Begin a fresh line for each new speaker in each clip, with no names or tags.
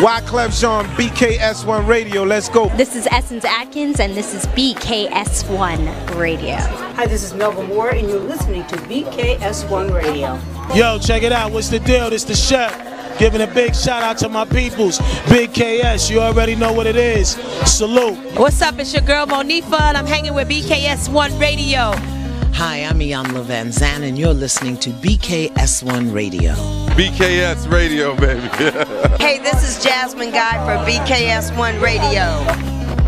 Wyclef Jean, BKS1 Radio. Let's go.
This is Essence Atkins, and this is BKS1 Radio.
Hi, this is Melba Moore, and you're listening to BKS1 Radio.
Yo, check it out. What's the deal? This the chef. Giving a big shout out to my peoples. Big KS, you already know what it is. Salute.
What's up? It's your girl Monifa, and I'm hanging with BKS1 Radio.
Hi, I'm Iyanla Van Zandt, and you're listening to BKS1 Radio.
BKS Radio, baby.
Hey, this is Jasmine Guy for BKS1 Radio.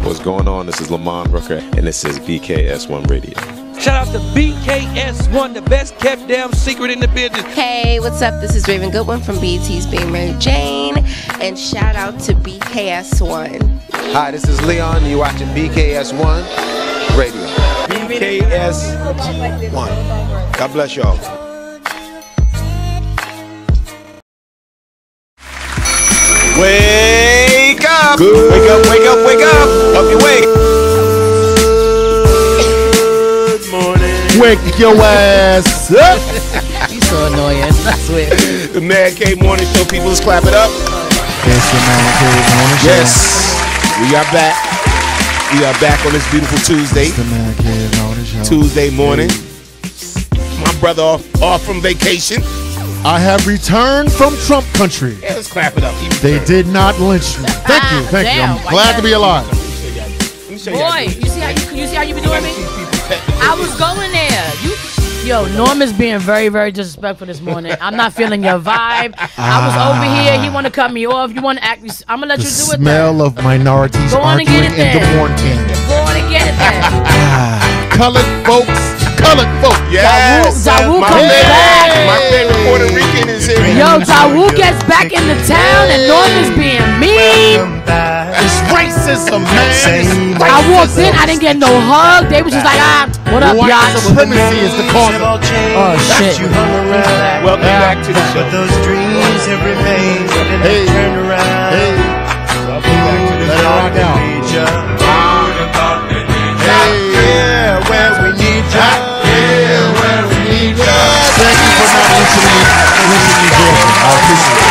What's going on? This is Lamont Rooker, and this is BKS1 Radio.
Shout out to BKS1, the best kept damn secret in the business.
Hey, what's up? This is Raven Goodwin from BET's Being Mary Jane, and shout out to BKS1.
Hi, this is Leon, and you're watching BKS1 Radio.
BKS1. God bless y'all. Wake up! Good. Wake up, wake up, wake up! Up your wake! Good morning.
Wake your ass up!
You so annoying, I swear.
The Man Cave Morning Show, people, let's clap it up.
It's the Man Cave Morning Show.
Yes, we are back. We are back on this beautiful Tuesday.
It's the Man Cave Morning Show.
Tuesday morning. My brother off from vacation.
I have returned from Trump country.
Yeah, let's clap it up.
They did not lynch me. Thank you, thank you. I'm glad to be alive.
Boy, you see how you be doing me? I was going there.
Yo, Norm is being very, very disrespectful this morning. I'm not feeling your vibe. I was over here. He want to cut me off. You want to act? I'm gonna let you do it.
The smell of minorities arguing in the morning.
Go on and get it then.
Colored folks.
Yes.
Dawu
my
comes back.
My favorite Puerto Rican is here.
Yo, Dawu gets back in the town, and Norm is being mean.
It's racism, man.
I walked in. I didn't get no hug. They was just like, what up,
White
y'all?
supremacy is the cause of
Oh, shit.
Welcome back to the show.
But those dreams have remained and they turn around.
Hey.
Welcome back to the
Let it rock out.
Yeah, where we need ya. Yeah, where we need ya.
Thank you for not listening me, Jordan. I appreciate it.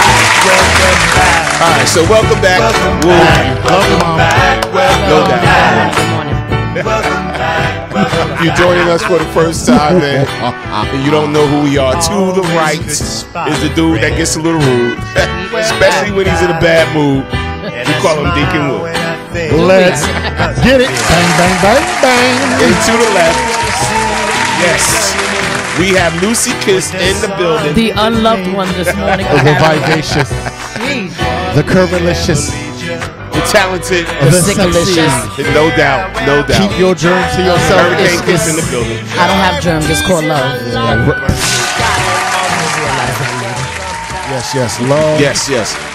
All right, so welcome back.
Welcome back.
No doubt. If you're joining us for the first time and you don't know who we are, to the right is the dude that gets a little rude, especially when he's in a bad mood. We call him Deacon Wood.
Let's get it. Bang, bang, bang, bang.
And to the left, yes, we have Lucy Kiss in the building.
The unloved one this morning.
The vivacious. The curvilicious.
The talented.
The sickalicious.
No doubt, no doubt.
Keep your germs to yourself.
Hurricane Kiss in the building.
I don't have germs. It's called love.
Yes, love.
Yes.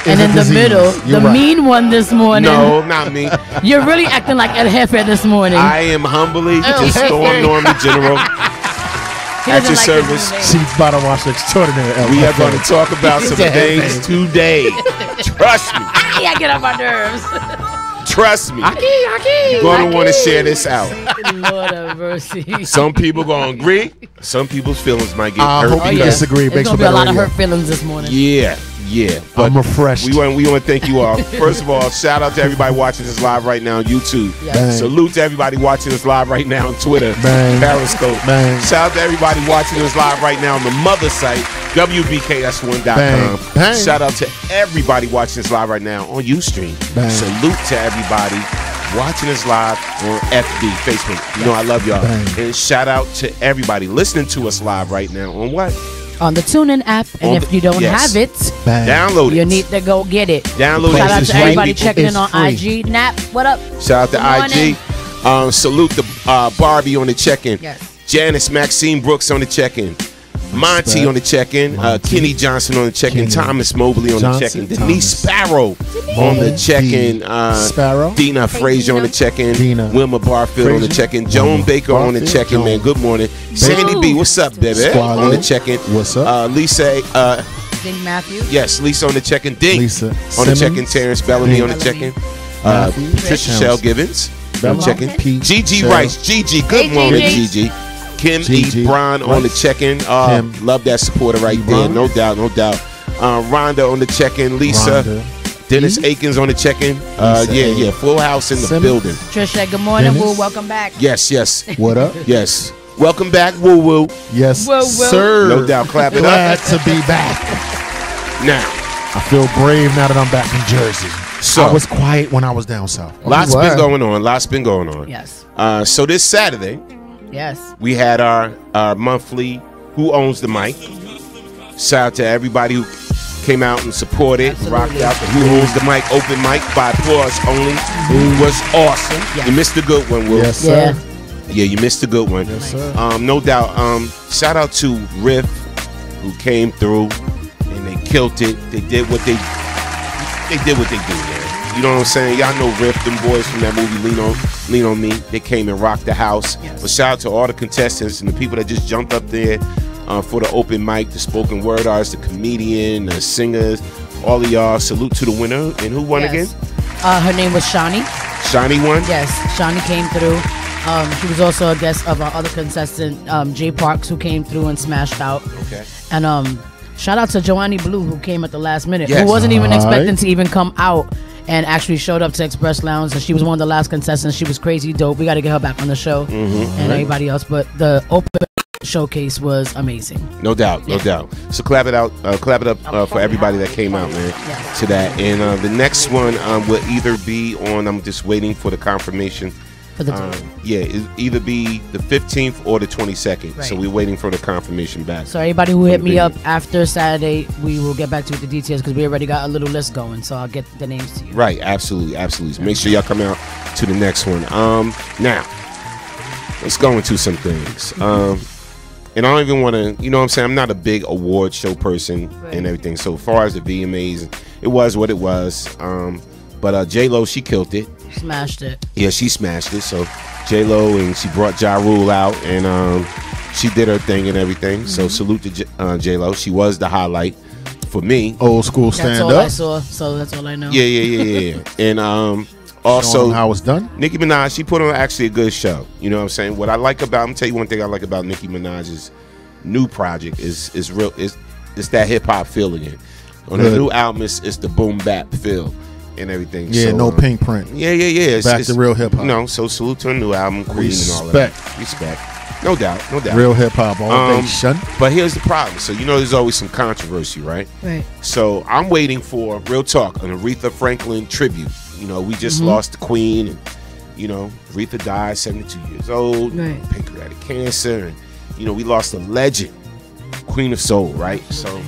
And in the middle, the mean one this morning.
No, not me.
You're really acting like El Jefe this morning.
I am humbly just Storm Norman General at your service.
She's bottom washer extraordinary.
We are going to talk about some things today. Trust me.
I get on my nerves.
Trust me. You're going to want to share this out.
Lord have mercy.
Some people going to agree. Some people's feelings might get
I
hurt.
hope you disagree.
There's going to be a lot of hurt feelings this morning.
Yeah. But
I'm refreshed.
We want to thank you all. First of all, shout out to everybody watching us live right now on YouTube.
Yes.
Salute to everybody watching us live right now on Twitter, Periscope. Shout out to everybody watching us live right now on the mother site, WBKS1.com. Shout out to everybody watching us live right now on Ustream. Salute to everybody watching us live on FB, Facebook. You know I love y'all. And shout out to everybody listening to us live right now on what?
On the TuneIn app, and if you don't have it,
download it.
You need to go get it.
Download it.
Shout out to everybody checking in on IG. Nap, what up?
Shout out to IG. Salute to Barbie on the check-in.
Yes.
Janice Maxine Brooks on the check-in. Monty on the check-in. Kenny Johnson on the check-in. Thomas Mobley on the check-in. Denise Sparrow on the check-in. Dina Frazier on the check-in. Wilma Barfield on the check-in. Joan Baker on the check-in, man. Good morning. Sandy B, what's up, baby? On the check-in.
What's up?
Lisa.
Ding Matthew.
Yes, Lisa on the check-in. Ding
Lisa
on the check-in. Terrence Bellamy on the check-in. Patricia Shell Givens on the check-in. Gigi Rice. Gigi, good morning, Gigi. Kim E. Brown on the check-in. Love that supporter right there. No doubt. Rhonda on the check-in. Lisa. Dennis Akins on the check-in. Yeah, full house in the building.
Trisha, good morning, Woo. Welcome back.
Yes.
What up?
Yes. Welcome back, Woo Woo.
Yes,
Woo, woo.
sir.
No doubt. Clap it
Glad
up.
to be back.
Now,
I feel brave now that I'm back in Jersey.
So
I was quiet when I was down south.
Lots been going on.
Yes.
So this Saturday,
Yes.
we had our monthly Who Owns the Mic. Shout out to everybody who came out and supported, rocked out the Who Owns the Mic open mic by applause only. It was awesome.
Yes.
You missed a good one, Will.
Yes, sir.
Yeah, you missed a good one.
Yes, sir.
No doubt. Shout out to Riff, who came through and they killed it. They did what they do, man. You know what I'm saying? Y'all know Riff, them boys from that movie Lean on Me. They came and rocked the house.
Yes.
But shout out to all the contestants and the people that just jumped up there for the open mic, the spoken word artists, the comedian, the singers, all of y'all. Salute to the winner. And who won again?
Her name was Shawnee.
Shawnee won?
Yes, Shawnee came through. She was also a guest of our other contestant, Jay Parks, who came through and smashed out.
Okay.
And shout out to Joanne Blue, who came at the last minute,
Yes.
who wasn't even
All
expecting
right.
to even come out and actually showed up to Express Lounge. And she was one of the last contestants. She was crazy dope. We got to get her back on the show and everybody else. But the open showcase was amazing.
No doubt. So clap it up for everybody that came out, man, to that. And the next one will either be on, I'm just waiting for the confirmation.
For the
it'll either be the 15th or the 22nd.
Right.
So we're waiting for the confirmation back.
So everybody who hit me up after Saturday, we will get back to you with the details because we already got a little list going. So I'll get the names to you.
Right, absolutely. So make sure y'all come out to the next one. Now, let's go into some things. And I don't even want to, you know what I'm saying? I'm not a big award show person and everything. So as far as the VMAs, it was what it was. But J-Lo, she killed it.
Smashed it.
Yeah, she smashed it. So J-Lo, and she brought Ja Rule out, and she did her thing and everything. So salute to J-Lo. She was the highlight for me.
Old school stand up.
That's all I saw, so that's all I know.
Yeah. And also,
how it's done.
Nicki Minaj, she put on actually a good show. You know what I'm saying? What I like about, I'm gonna tell you one thing I like about Nicki Minaj's new project is that hip hop feel again. On her new album, it's the boom bap feel and everything.
Yeah,
so,
no pink print.
Yeah.
Back to real hip hop.
You know, so salute to her new album, Queen, and all that. Respect. No doubt.
Real hip hop all day, son.
But here's the problem. So you know, there's always some controversy, right?
Right.
So I'm waiting for real talk, an Aretha Franklin tribute. You know, we just lost the Queen, and you know, Aretha died 72 years old, pancreatic cancer, and you know, we lost a legend, Queen of Soul, right? So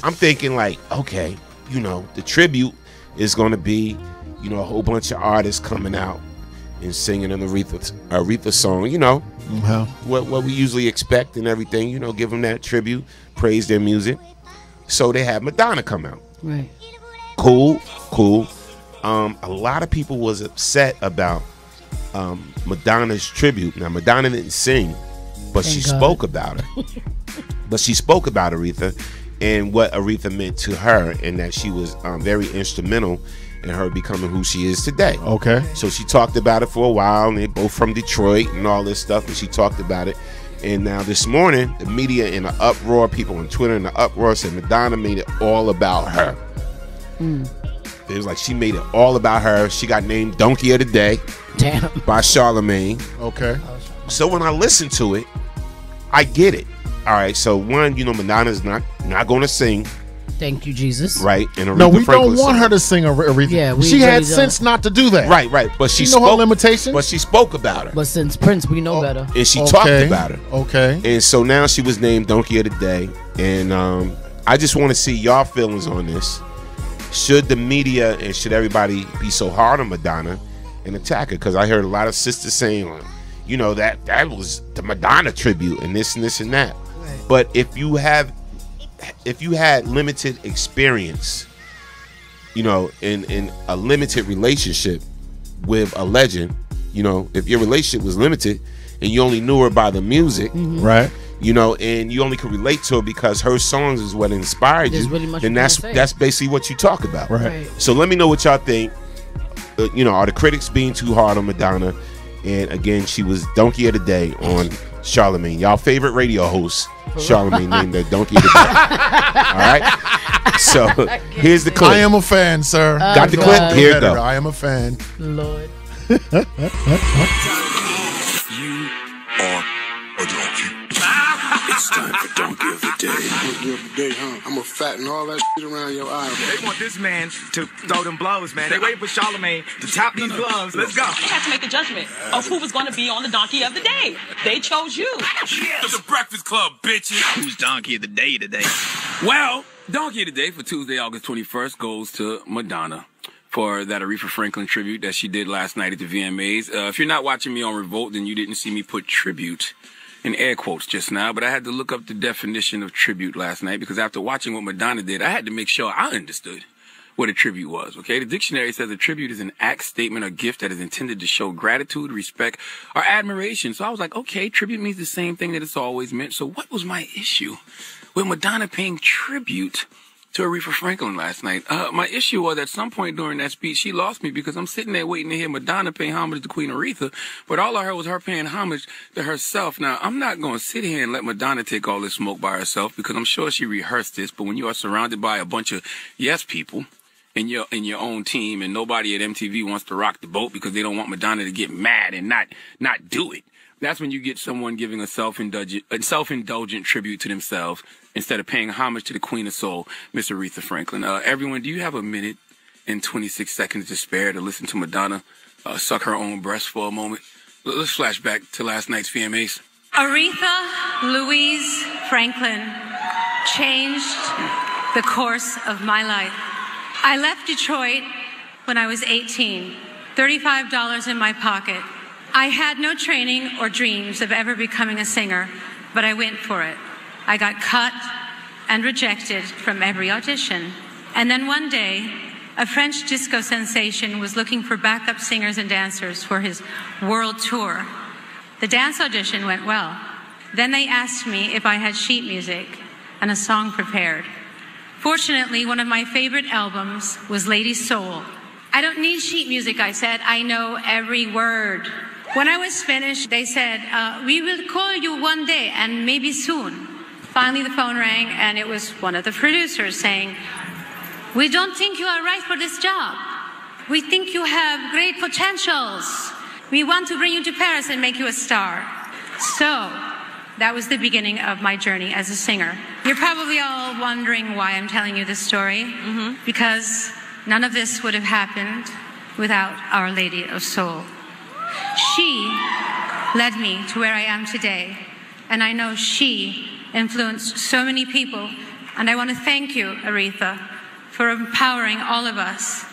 I'm thinking like, okay, you know, the tribute is going to be, you know, a whole bunch of artists coming out and singing an Aretha song, you know, what we usually expect and everything, you know, give them that tribute, praise their music. So they have Madonna come out.
Right.
Cool. A lot of people was upset about Madonna's tribute. Now, Madonna didn't sing, but she spoke about her. But she spoke about Aretha and what Aretha meant to her, and that she was very instrumental in her becoming who she is today.
Okay.
So she talked about it for a while, and they both from Detroit and all this stuff, and she talked about it. And now this morning, the media in an uproar, people on Twitter in an uproar said Madonna made it all about her. It was like she made it all about her. She got named Donkey of the Day by Charlemagne.
Okay.
So when I listen to it, I get it. All right, so one, you know, Madonna's not going to sing.
Thank you, Jesus.
Right. And Aretha
No, we
Franklin
don't want her to sing Aretha.
Yeah, we
she
really
had
don't.
sense not to do that.
Right. But she
know her
spoke
limitations.
But she spoke about her.
But since Prince, we know better.
And she talked about her.
Okay.
And so now she was named Donkey of the Day. And I just want to see y'all feelings on this. Should the media and should everybody be so hard on Madonna and attack her? Because I heard a lot of sisters saying, you know, that was the Madonna tribute and this and this and that. Right. But if you had limited experience, you know, in a limited relationship with a legend, you know, if your relationship was limited and you only knew her by the music,
right?
You know, and you only could relate to her because her songs is what inspired you.
Really much
and that's basically what you talk about.
Right.
So let me know what y'all think. You know, are the critics being too hard on Madonna? And again, she was Donkey of the Day on Charlamagne. Y'all favorite radio host, Charlamagne, named the Donkey of the Day. All right? So, here's the clip.
I am a fan, sir.
Got the clip? Here it goes.
I am a fan.
Lord.
You are a donkey. It's time for Donkey of the Day. Donkey of the Day, huh? I'm gonna fatten all that shit around your eye.
They want this man to throw them blows, man. They waiting for Charlamagne to tap these gloves. Let's go.
They had to make a judgment of who was going to be on the Donkey of the Day. They chose you.
It's the Breakfast Club, bitches. Who's Donkey of the Day today? Well, Donkey of the Day for Tuesday, August 21st goes to Madonna for that Aretha Franklin tribute that she did last night at the VMAs. If you're not watching me on Revolt, then you didn't see me put tribute in air quotes just now, but I had to look up the definition of tribute last night because after watching what Madonna did, I had to make sure I understood what a tribute was, okay? The dictionary says a tribute is an act, statement, or gift that is intended to show gratitude, respect, or admiration. So I was like, okay, tribute means the same thing that it's always meant. So what was my issue with Madonna paying tribute to Aretha Franklin last night? My issue was at some point during that speech, she lost me because I'm sitting there waiting to hear Madonna paying homage to Queen Aretha, but all I heard was her paying homage to herself. Now, I'm not going to sit here and let Madonna take all this smoke by herself because I'm sure she rehearsed this, but when you are surrounded by a bunch of yes people in your own team and nobody at MTV wants to rock the boat because they don't want Madonna to get mad and not do it, that's when you get someone giving a self-indulgent tribute to themselves instead of paying homage to the Queen of Soul, Miss Aretha Franklin. Everyone, do you have a minute and 26 seconds to spare to listen to Madonna suck her own breast for a moment? Let's flash back to last night's VMAs.
Aretha Louise Franklin changed the course of my life. I left Detroit when I was 18, $35 in my pocket. I had no training or dreams of ever becoming a singer, but I went for it. I got cut and rejected from every audition. And then one day, a French disco sensation was looking for backup singers and dancers for his world tour. The dance audition went well. Then they asked me if I had sheet music and a song prepared. Fortunately, one of my favorite albums was Lady Soul. I don't need sheet music, I said. I know every word. When I was finished, they said, we will call you one day and maybe soon. Finally, the phone rang, and it was one of the producers saying, we don't think you are right for this job. We think you have great potentials. We want to bring you to Paris and make you a star. So that was the beginning of my journey as a singer. You're probably all wondering why I'm telling you this story, because none of this would have happened without Our Lady of Soul. She led me to where I am today, and I know she influenced so many people, and I want to thank you, Aretha, for empowering all of us.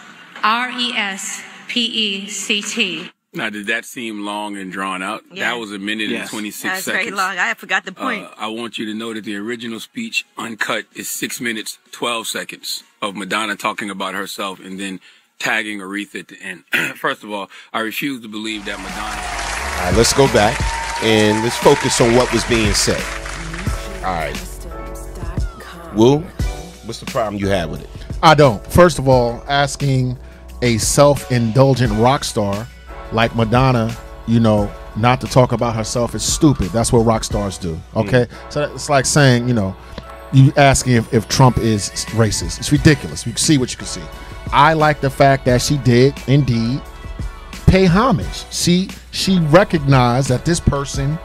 RESPECT.
Now, did that seem long and drawn out?
Yeah.
That was a minute and 26 seconds.
That's very long. I forgot the point.
I want you to know that the original speech, uncut, is 6 minutes, 12 seconds of Madonna talking about herself and then tagging Aretha at the end. First of all, I refuse to believe that Madonna...
All right, let's go back and let's focus on what was being said. All right. Will, what's the problem you have with it?
I don't. First of all, asking a self-indulgent rock star like Madonna, not to talk about herself is stupid. That's what rock stars do. Okay? So it's like saying, you asking if Trump is racist. It's ridiculous. You can see what you can see. I like the fact that she did indeed pay homage. She recognized that this person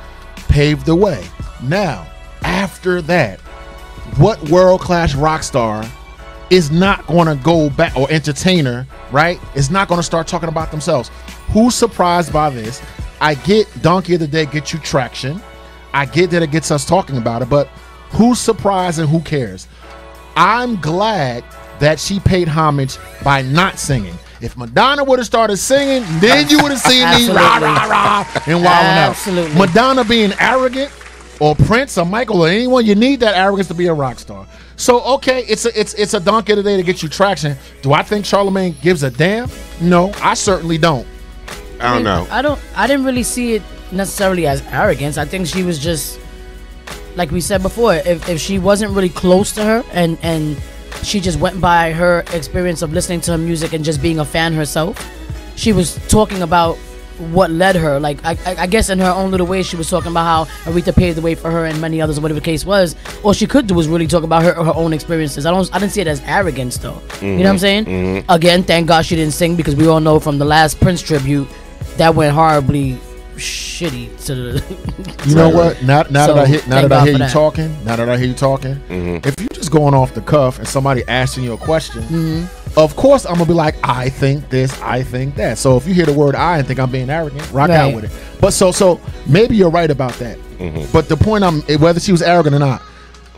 paved the way. Now, after that, what world-class rock star is not going to go back, or entertainer, right, is not going to start talking about themselves? Who's surprised by this? I get Donkey of the Day gets you traction. I get that it gets us talking about it, but who's surprised and who cares? I'm glad that she paid homage by not singing. If Madonna would have started singing, then you would have seen me rah, rah, rah, and wilding out. Madonna being arrogant, or Prince or Michael or anyone, you need that arrogance to be a rock star. So, okay, it's a Donkey of the Day to get you traction. Do I think Charlamagne gives a damn? No, I certainly don't.
I don't know.
I didn't really see it necessarily as arrogance. I think she was just, like we said before, if she wasn't really close to her and she just went by her experience of listening to her music and just being a fan herself, she was talking about what led her. Like I guess in her own little way, she was talking about how Aretha paved the way for her and many others, whatever the case was. All she could do was really talk about her own experiences. I didn't see it as arrogance though. You know what I'm saying? Again, thank God she didn't sing, because we all know from the last Prince tribute that went horribly shitty to the.
You know what? Now that I hear you talking, if you just going off the cuff and somebody asking you a question, of course I'm gonna be like, I think this, I think that. So if you hear the word "I" and think I'm being arrogant, rock out with it. But so maybe you're right about that. But the point whether she was arrogant or not,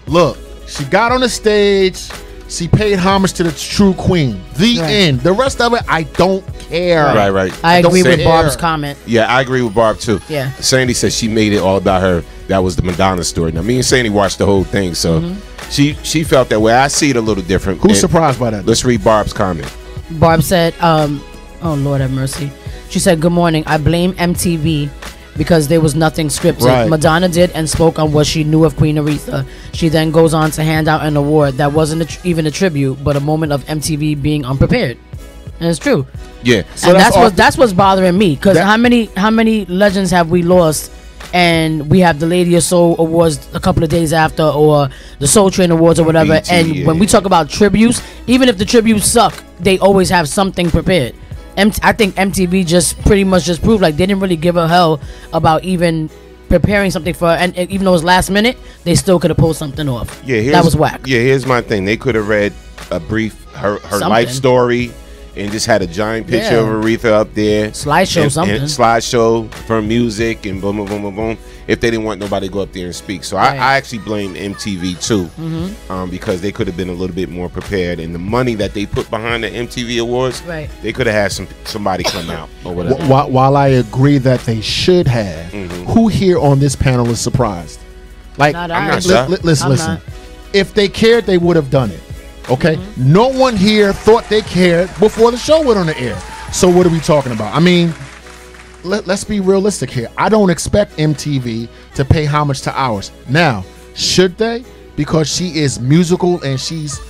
look, she got on the stage. She paid homage to the true queen. The end. The rest of it, I don't care.
Right.
I agree with Barb's comment.
Yeah, I agree with Barb too.
Yeah.
Sandy said she made it all about her. That was the Madonna story. Now, me and Sandy watched the whole thing, so she felt that way. I see it a little different.
Who's surprised by that?
Let's read Barb's comment.
Barb said, oh Lord have mercy. She said, "Good morning. I blame MTV because there was nothing scripted.
Right.
Madonna did and spoke on what she knew of Queen Aretha. She then goes on to hand out an award that wasn't even a tribute, but a moment of MTV being unprepared." And it's true.
Yeah.
So and that's what's bothering me, because how many legends have we lost? And we have the Lady of Soul Awards a couple of days after, or the Soul Train Awards or whatever. And when we talk about tributes, even if the tributes suck, they always have something prepared. I think MTV just pretty much just proved like they didn't really give a hell about even preparing something for, and even though it was last minute, they still could have pulled something off.
Yeah,
that was whack.
Yeah, here's my thing. They could have read a brief her life story and just had a giant picture of Aretha up there.
Slideshow
for music and boom, boom, boom, boom, boom. If they didn't want nobody to go up there and speak. So I actually blame MTV too, because they could have been a little bit more prepared. And the money that they put behind the MTV Awards, they could have had somebody come out or whatever.
While I agree that they should have, who here on this panel is surprised? Like, listen. If they cared, they would have done it. Okay, no one here thought they cared before the show went on the air. So what are we talking about? I mean, let's be realistic here. I don't expect MTV to pay homage to ours. Now, should they? Because she is musical and she's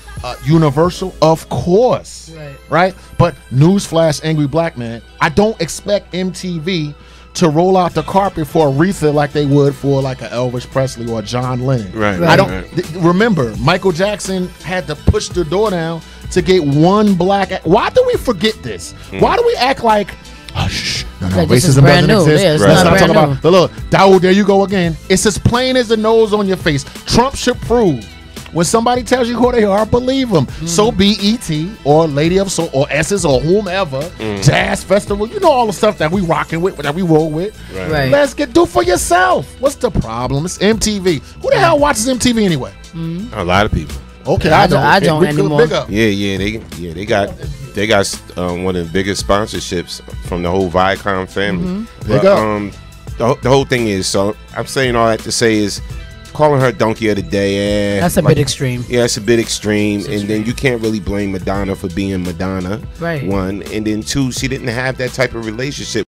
universal, of course. Right? But newsflash, angry black man, I don't expect MTV to roll out the carpet for Aretha like they would for like a Elvis Presley or a John Lennon. Remember, Michael Jackson had to push the door down to get one black. Why do we forget this? Why do we act like, oh, shh, no, racism doesn't exist? Let's not talk about the look. Dawood, there you go again. It's as plain as the nose on your face. Trump should prove, when somebody tells you who they are, believe them. So BET or Lady of Soul or Essence or whomever, Jazz Festival, you know all the stuff that we rocking with, that we roll with. Let's do for yourself. What's the problem? It's MTV. Who the hell watches MTV anyway?
A lot of people.
Okay, I don't
anymore.
Yeah, they got one of the biggest sponsorships from the whole Viacom family. The whole thing is, so I'm saying all that to say is, calling her donkey of the day,
that's a bit extreme.
Yeah, it's a bit extreme. And then you can't really blame Madonna for being Madonna. One, and then two, she didn't have that type of relationship.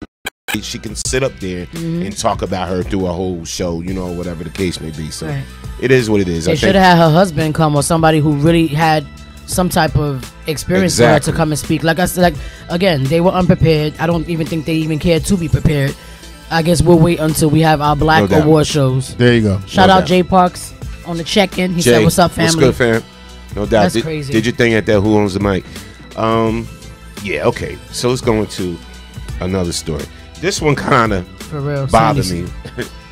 She can sit up there and talk about her through a whole show, you know, whatever the case may be. So it is what it is.
They should have had her husband come, or somebody who really had some type of experience for her to come and speak. Like I said, again, they were unprepared. I don't even think they even cared to be prepared. I guess we'll wait until we have our Black Award shows.
There you go.
Shout out Jay Parks on the check-in. He said, "What's up, family?"
What's good, fam? No doubt.
That's crazy.
Did your thing at that Who Owns the Mic? Yeah, okay. So let's go into another story. This one kind of bothered me.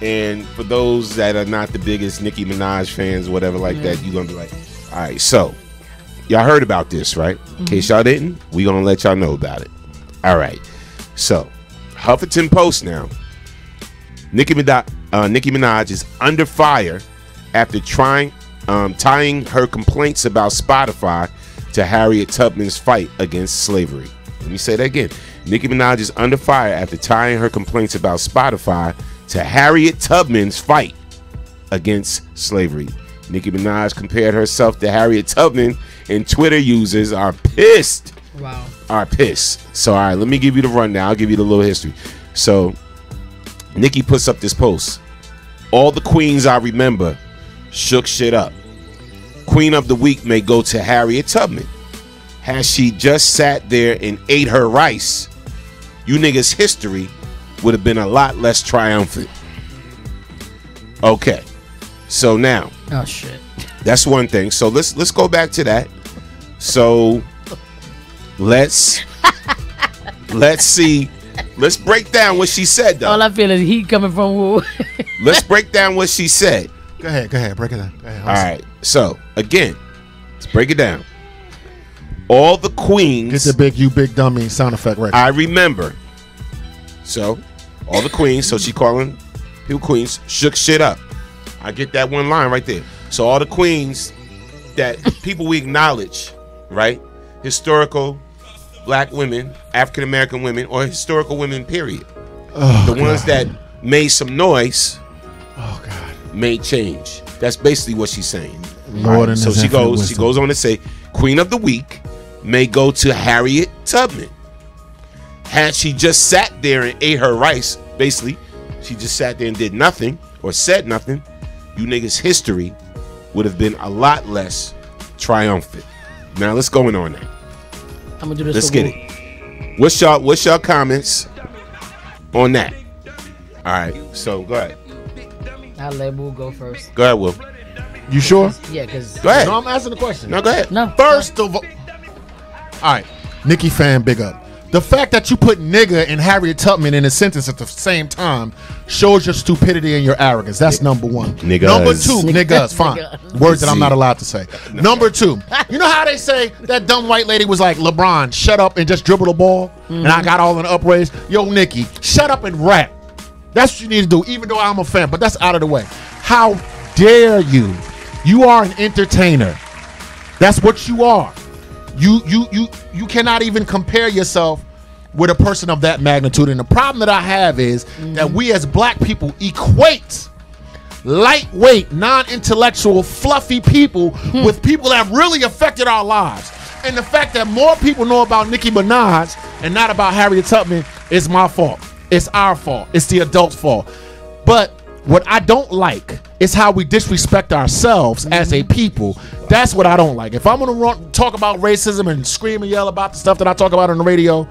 And for those that are not the biggest Nicki Minaj fans, whatever like that, you're going to be like, all right, so y'all heard about this, right? In case y'all didn't, we're going to let y'all know about it. All right. So Huffington Post now. Nicki Minaj is under fire after tying her complaints about Spotify to Harriet Tubman's fight against slavery. Let me say that again. Nicki Minaj is under fire after tying her complaints about Spotify to Harriet Tubman's fight against slavery. Nicki Minaj compared herself to Harriet Tubman, and Twitter users are pissed.
Wow.
Are pissed. So, all right, let me give you the rundown. I'll give you the little history. So, Nicki puts up this post. All the queens I remember shook shit up. Queen of the week may go to Harriet Tubman. Has she just sat there and ate her rice? You niggas' history would have been a lot less triumphant. Okay, so now,
oh shit,
that's one thing. So let's go back to that. So let's see. Let's break down what she said, though.
All I feel is heat coming from who?
Let's break down what she said.
Go ahead, break it down. Go ahead,
all right. So again, let's break it down. All the queens.
Get the big you big dummy sound effect right.
I remember. So all the queens. So she calling people queens. Shook shit up. I get that one line right there. So all the queens that people we acknowledge, right? Historical black women, African American women, or historical women, period.
Oh,
the ones that made some noise.
Oh God.
Made change. That's basically what she's saying.
Lord, right?
So she goes on to say, Queen of the Week may go to Harriet Tubman. Had she just sat there and ate her rice, basically, she just sat there and did nothing or said nothing, you niggas' history would have been a lot less triumphant. Now let's go in on that.
I'm gonna do this.
Let's get it. What's y'all comments on that? All right, so go ahead.
I'll let Will go first.
Go ahead, Will.
You sure?
Yeah, because
go ahead.
No, I'm asking the question.
No, go ahead.
No.
First of all right, Nikki fan, big up. The fact that you put nigga and Harriet Tubman in a sentence at the same time shows your stupidity and your arrogance. That's number one.
Niggas.
Number two, niggas, fine. Words that I'm not allowed to say. Number two, you know how they say that dumb white lady was like, LeBron, shut up and just dribble the ball, and I got all in the upraise. Yo, Nikki, shut up and rap. That's what you need to do, even though I'm a fan, but that's out of the way. How dare you? You are an entertainer. That's what you are. You cannot even compare yourself with a person of that magnitude. And the problem that I have is that we as black people equate lightweight, non-intellectual, fluffy people with people that really affected our lives. And the fact that more people know about Nicki Minaj and not about Harriet Tubman is my fault. It's our fault. It's the adults' fault. But what I don't like is how we disrespect ourselves as a people. That's what I don't like. If I'm going to talk about racism and scream and yell about the stuff that I talk about on the radio,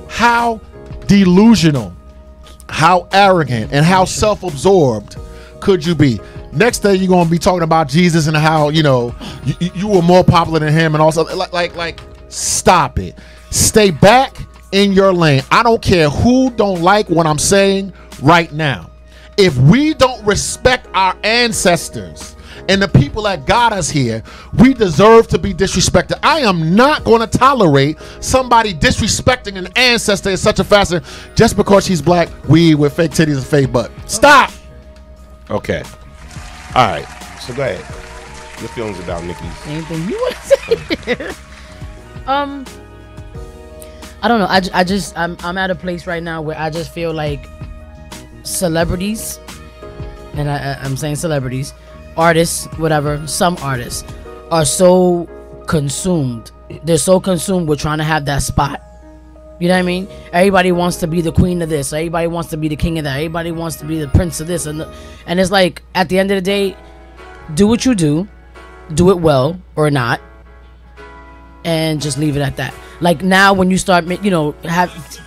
how delusional, how arrogant, and how self-absorbed could you be? Next day, you're going to be talking about Jesus and how, you know, you were more popular than him and also, like, stop it. Stay back in your lane. I don't care who don't like what I'm saying right now. If we don't respect our ancestors and the people that got us here, we deserve to be disrespected. I am not going to tolerate somebody disrespecting an ancestor in such a fashion just because she's black, weed with fake titties and fake butt. Stop.
Okay. All right. So go ahead. Your feelings about Nikki?
Anything you want to say? I don't know. I'm at a place right now where I just feel like celebrities, and I'm saying celebrities, artists, whatever, some artists are so consumed. They're so consumed with trying to have that spot. You know what I mean? Everybody wants to be the queen of this. Everybody wants to be the king of that. Everybody wants to be the prince of this. And it's like, at the end of the day, do what you do it well or not, and just leave it at that. Like now, when you start, you know,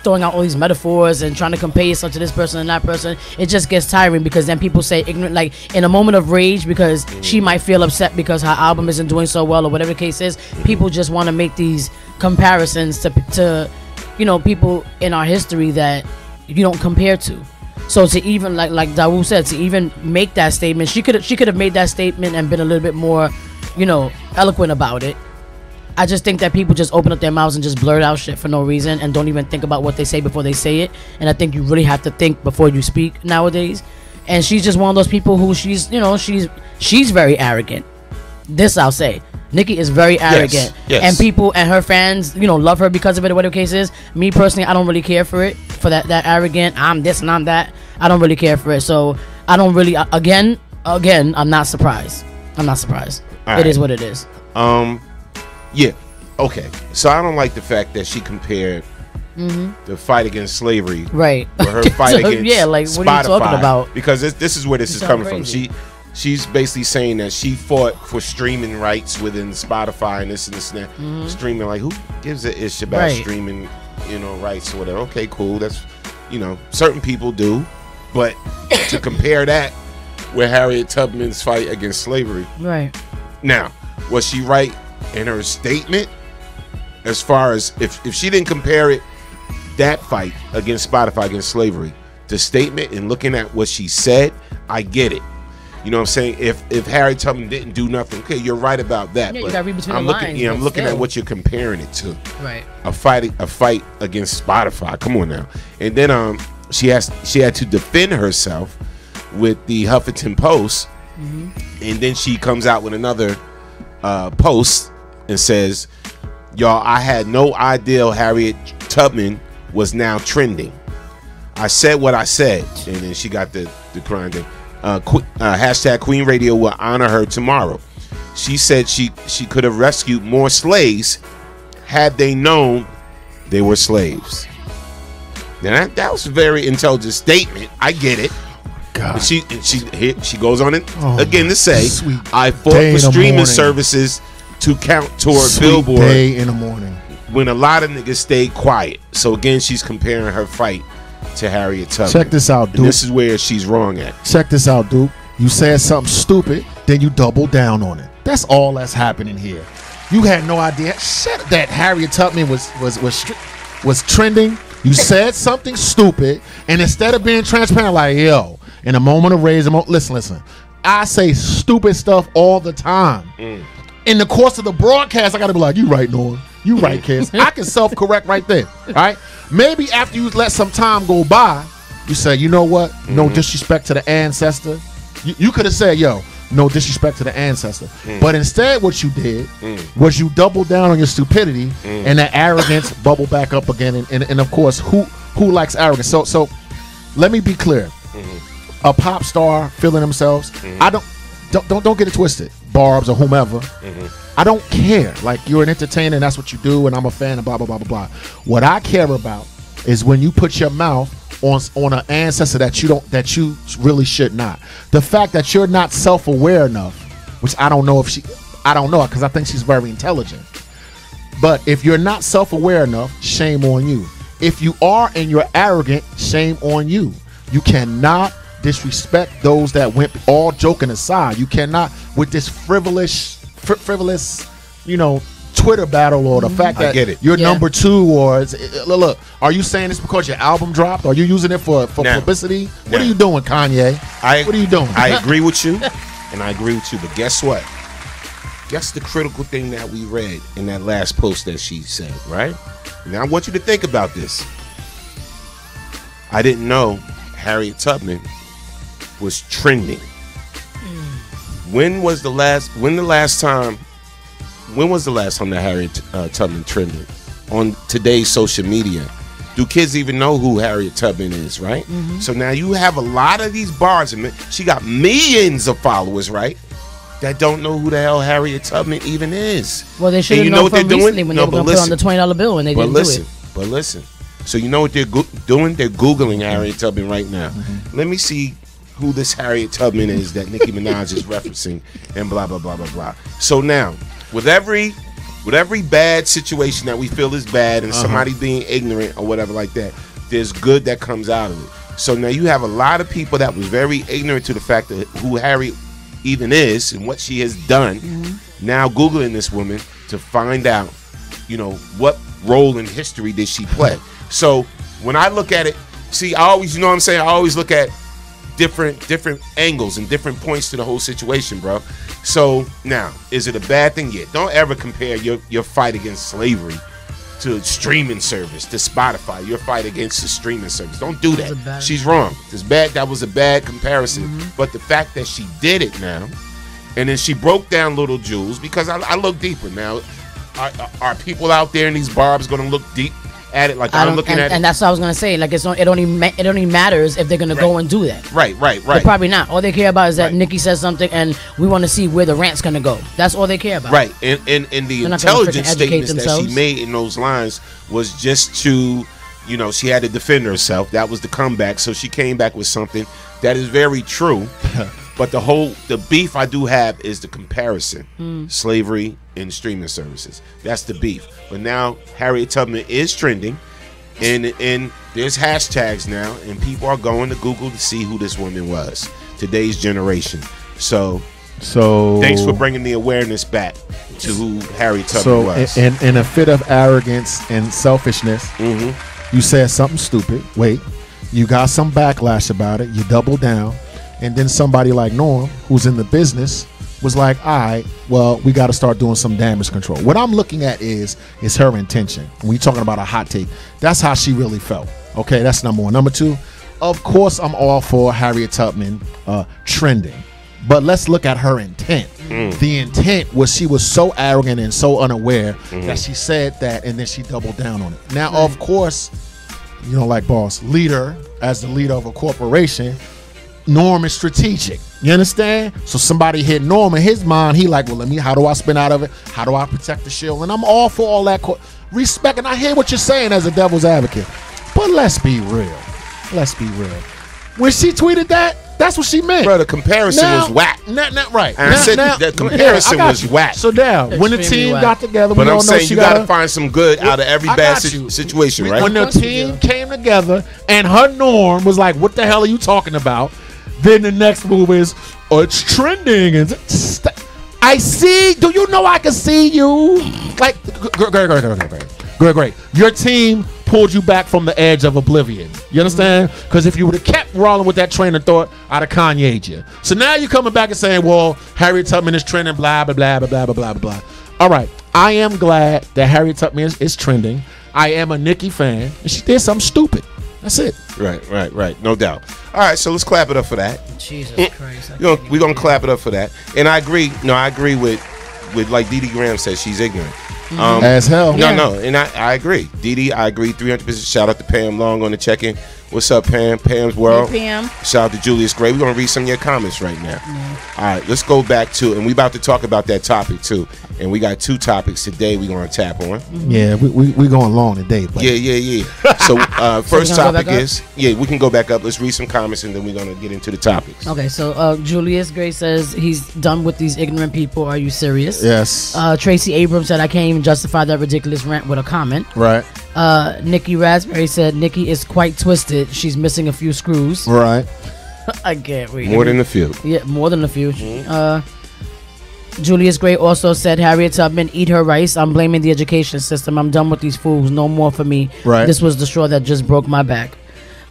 throwing out all these metaphors and trying to compare yourself to this person and that person, it just gets tiring because then people say ignorant, like in a moment of rage because she might feel upset because her album isn't doing so well or whatever the case is. People just want to make these comparisons to you know, people in our history that you don't compare to. So to even like Dawu said, to even make that statement, she could have made that statement and been a little bit more, you know, eloquent about it. I just think that people just open up their mouths and just blurt out shit for no reason and don't even think about what they say before they say it. And I think you really have to think before you speak nowadays. And she's just one of those people who she's very arrogant. This I'll say. Nikki is very arrogant.
Yes.
And people and her fans, you know, love her because of it or whatever the case is. Me personally, I don't really care for it. For that arrogant, I'm this and I'm that. I don't really care for it. So I don't really, again, I'm not surprised. I'm not surprised. It is what it is.
Yeah. Okay. So I don't like the fact that she compared the fight against slavery,
right,
with her fight against
like what
Spotify,
are you talking about?
Because this is where this is coming
crazy.
from. She's basically saying that she fought for streaming rights within Spotify and this and this and that. Streaming, like, who gives a ish about streaming, you know, rights or whatever? Okay, cool. That's, you know, certain people do, but to compare that with Harriet Tubman's fight against slavery.
Right.
Now, was she right in her statement? As far as if she didn't compare it, that fight against Spotify, against slavery, the statement and looking at what she said, I get it. You know what I'm saying? If Harriet Tubman didn't do nothing, okay, you're right about that.
Yeah,
but
you gotta read between
I'm
the
looking,
lines,
yeah, I'm
but
looking
still.
at what you're comparing it to.
Right.
A fight against Spotify. Come on now. And then she had to defend herself with the Huffington Post, and then she comes out with another post and says, "Y'all, I had no idea Harriet Tubman was now trending. I said what I said," and then she got the grinding. Hashtag Queen Radio will honor her tomorrow. She said she could have rescued more slaves had they known they were slaves. Now that was a very intelligent statement. I get it.
God.
She goes on it again to say, I fought
day
for
in the
streaming
morning.
services to count toward
Sweet
Billboard
day in the morning
when a lot of niggas stayed quiet. So again, she's comparing her fight to Harriet Tubman.
Check this out,
And
Duke.
this is where she's wrong at.
Check this out, Duke. You said something stupid, then you double down on it. That's all that's happening here. You had no idea shit that Harriet Tubman was trending. You said something stupid, and instead of being transparent, like, yo, in a moment of rage, listen. I say stupid stuff all the time. In the course of the broadcast, I got to be like, you right, Norm. You right, kids. I can self-correct right there, right? Maybe after you let some time go by, you say, you know what? No disrespect to the ancestor. You could have said, yo, no disrespect to the ancestor. But instead what you did was you doubled down on your stupidity and that arrogance bubbled back up again. And of course, who likes arrogance? So let me be clear. A pop star feeling themselves, I don't get it twisted. Barbs or whomever. I don't care. Like, you're an entertainer and that's what you do, and I'm a fan and blah, blah, blah, blah, blah. What I care about is when you put your mouth on an ancestor that you really should not. The fact that you're not self-aware enough, which I don't know because I think she's very intelligent. But if you're not self-aware enough, shame on you. If you are and you're arrogant, shame on you. You cannot disrespect those that went, all joking aside. You cannot, with this frivolous, you know, Twitter battle or the fact that you're number 2 or look, are you saying this because your album dropped? Are you using it for publicity? What are you doing, Kanye? What are you doing?
I agree with you, and I agree with you, but guess what? Guess the critical thing that we read in that last post that she said, right? Now I want you to think about this. I didn't know Harriet Tubman was trending. When was the last time that Harriet Tubman trended on today's social media? Do kids even know who Harriet Tubman is, right? So now you have a lot of these bars, and she got millions of followers, right? That don't know who the hell Harriet Tubman even is.
Well, they should have known from recently when they were going to put on the $20 bill and they didn't do it.
But listen. So you know what they're doing? They're Googling Harriet Tubman right now. Let me see who this Harriet Tubman is that Nicki Minaj is referencing and blah, blah, blah, blah, blah. So now, with every bad situation that we feel is bad and somebody being ignorant or whatever like that, there's good that comes out of it. So now you have a lot of people that was very ignorant to the fact that who Harriet even is and what she has done, now Googling this woman to find out, you know, what role in history did she play. So when I look at it, see, I always, you know what I'm saying, I always look at different angles and different points to the whole situation, bro. So now, is it a bad thing? Yeah. Don't ever compare your fight against slavery to streaming service, to Spotify. Your fight against the streaming service. Don't do that. She's wrong. It's bad. That was a bad comparison. But the fact that she did it now, and then she broke down Little Jules, because I look deeper now. Are people out there in these barbs going to look deep at it like I'm looking at it?
And that's what I was gonna say. Like, it only matters if they're gonna go and do that.
Right.
They're probably not. All they care about is that Nicki says something, and we want to see where the rant's gonna go. That's all they care about.
Right. And the intelligent statements that she made in those lines was just to, you know, she had to defend herself. That was the comeback. So she came back with something that is very true. But the beef I do have is the comparison. Slavery and streaming services. That's the beef. But now Harriet Tubman is trending, And there's hashtags now, and people are going to Google to see who this woman was. Today's generation. So thanks for bringing the awareness back to who Harriet Tubman was.
In a fit of arrogance and selfishness, you said something stupid. Wait, you got some backlash about it. You double down, and then somebody like Norm, who's in the business, was like, all right, well, we got to start doing some damage control. What I'm looking at is her intention. When you're talking about a hot take, that's how she really felt. Okay, that's number one. Number two, of course, I'm all for Harriet Tubman trending. But let's look at her intent. The intent was she was so arrogant and so unaware that she said that, and then she doubled down on it. Now, of course, you know, like boss, leader, as the leader of a corporation, Norm is strategic. You understand? So somebody hit Norm in his mind. He like, well, how do I spin out of it? How do I protect the shield? And I'm all for all that respect. And I hear what you're saying as a devil's advocate. But let's be real. Let's be real. When she tweeted that, that's what she meant.
Bro, the comparison was whack.
Right.
And I said the comparison was whack.
So now, when the team got together,
but I'm saying you got to find some good out of every bad situation, right?
When the team came together and her Norm was like, what the hell are you talking about? Then the next move is, oh, it's trending. And I see. Do you know I can see you? Like, great. Your team pulled you back from the edge of oblivion. You understand? Because if you would have kept rolling with that train of thought, I'd have Kanye'd you. So now you're coming back and saying, well, Harriet Tubman is trending, blah, blah, blah, blah, blah, blah, blah, blah. All right. I am glad that Harriet Tubman is trending. I am a Nicki fan, and she did something stupid. That's it.
Right. No doubt. All right, so let's clap it up for that.
Jesus Christ.
We're going to clap it up for that. And I agree. No, I agree with like Dee Dee Graham said, she's ignorant.
As hell.
No, and I agree. Dee Dee, I agree 300%. Shout out to Pam Long on the check-in. What's up, Pam? Pam's World.
Hey, Pam.
Shout out to Julius Gray. We're going to read some of your comments right now. All right, let's go back to, and we about to talk about that topic too. And we got 2 topics today we're going to tap on.
Yeah, we going long today. But.
Yeah. So first topic is, we can go back up. Let's read some comments and then we're going to get into the topics.
Okay, so Julius Gray says he's done with these ignorant people. Are you serious?
Yes.
Tracy Abrams said I can't even justify that ridiculous rant with a comment.
Right.
Nikki Raspberry said Nikki is quite twisted. She's missing a few screws.
Right.
I can't read.
More than a few.
Yeah, more than a few. Julius Gray also said Harriet Tubman, eat her rice. I'm blaming the education system. I'm done with these fools. No more for me.
Right.
This was the straw that just broke my back.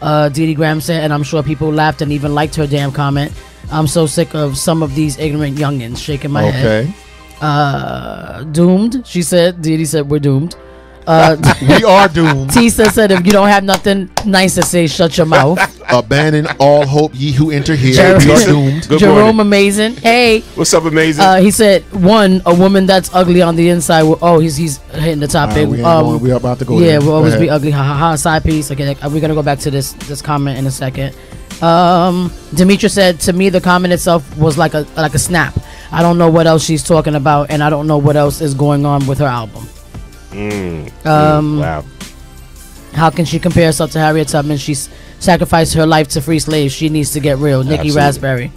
Dee Dee Graham said, and I'm sure people laughed and even liked her damn comment. I'm so sick of some of these ignorant youngins. Shaking my head. Doomed. She said. Dee Dee said we're doomed.
We are doomed.
Tisa said, if you don't have nothing nice to say, shut your mouth.
Abandon all hope, ye who enter here. We are doomed.
Good
Jerome
morning.
Amazing. Hey.
What's up, Amazing?
He said, a woman that's ugly on the inside. He's hitting the topic.
We are about to go there.
Yeah, we'll always be ugly. Ha ha ha. Side piece. Okay, we're going to go back to this comment in a second. Demetra said, to me, the comment itself was like a snap. I don't know what else she's talking about, and I don't know what else is going on with her album.
Wow.
How can she compare herself to Harriet Tubman? She's sacrificed her life to free slaves. She needs to get real. Nikki Raspberry.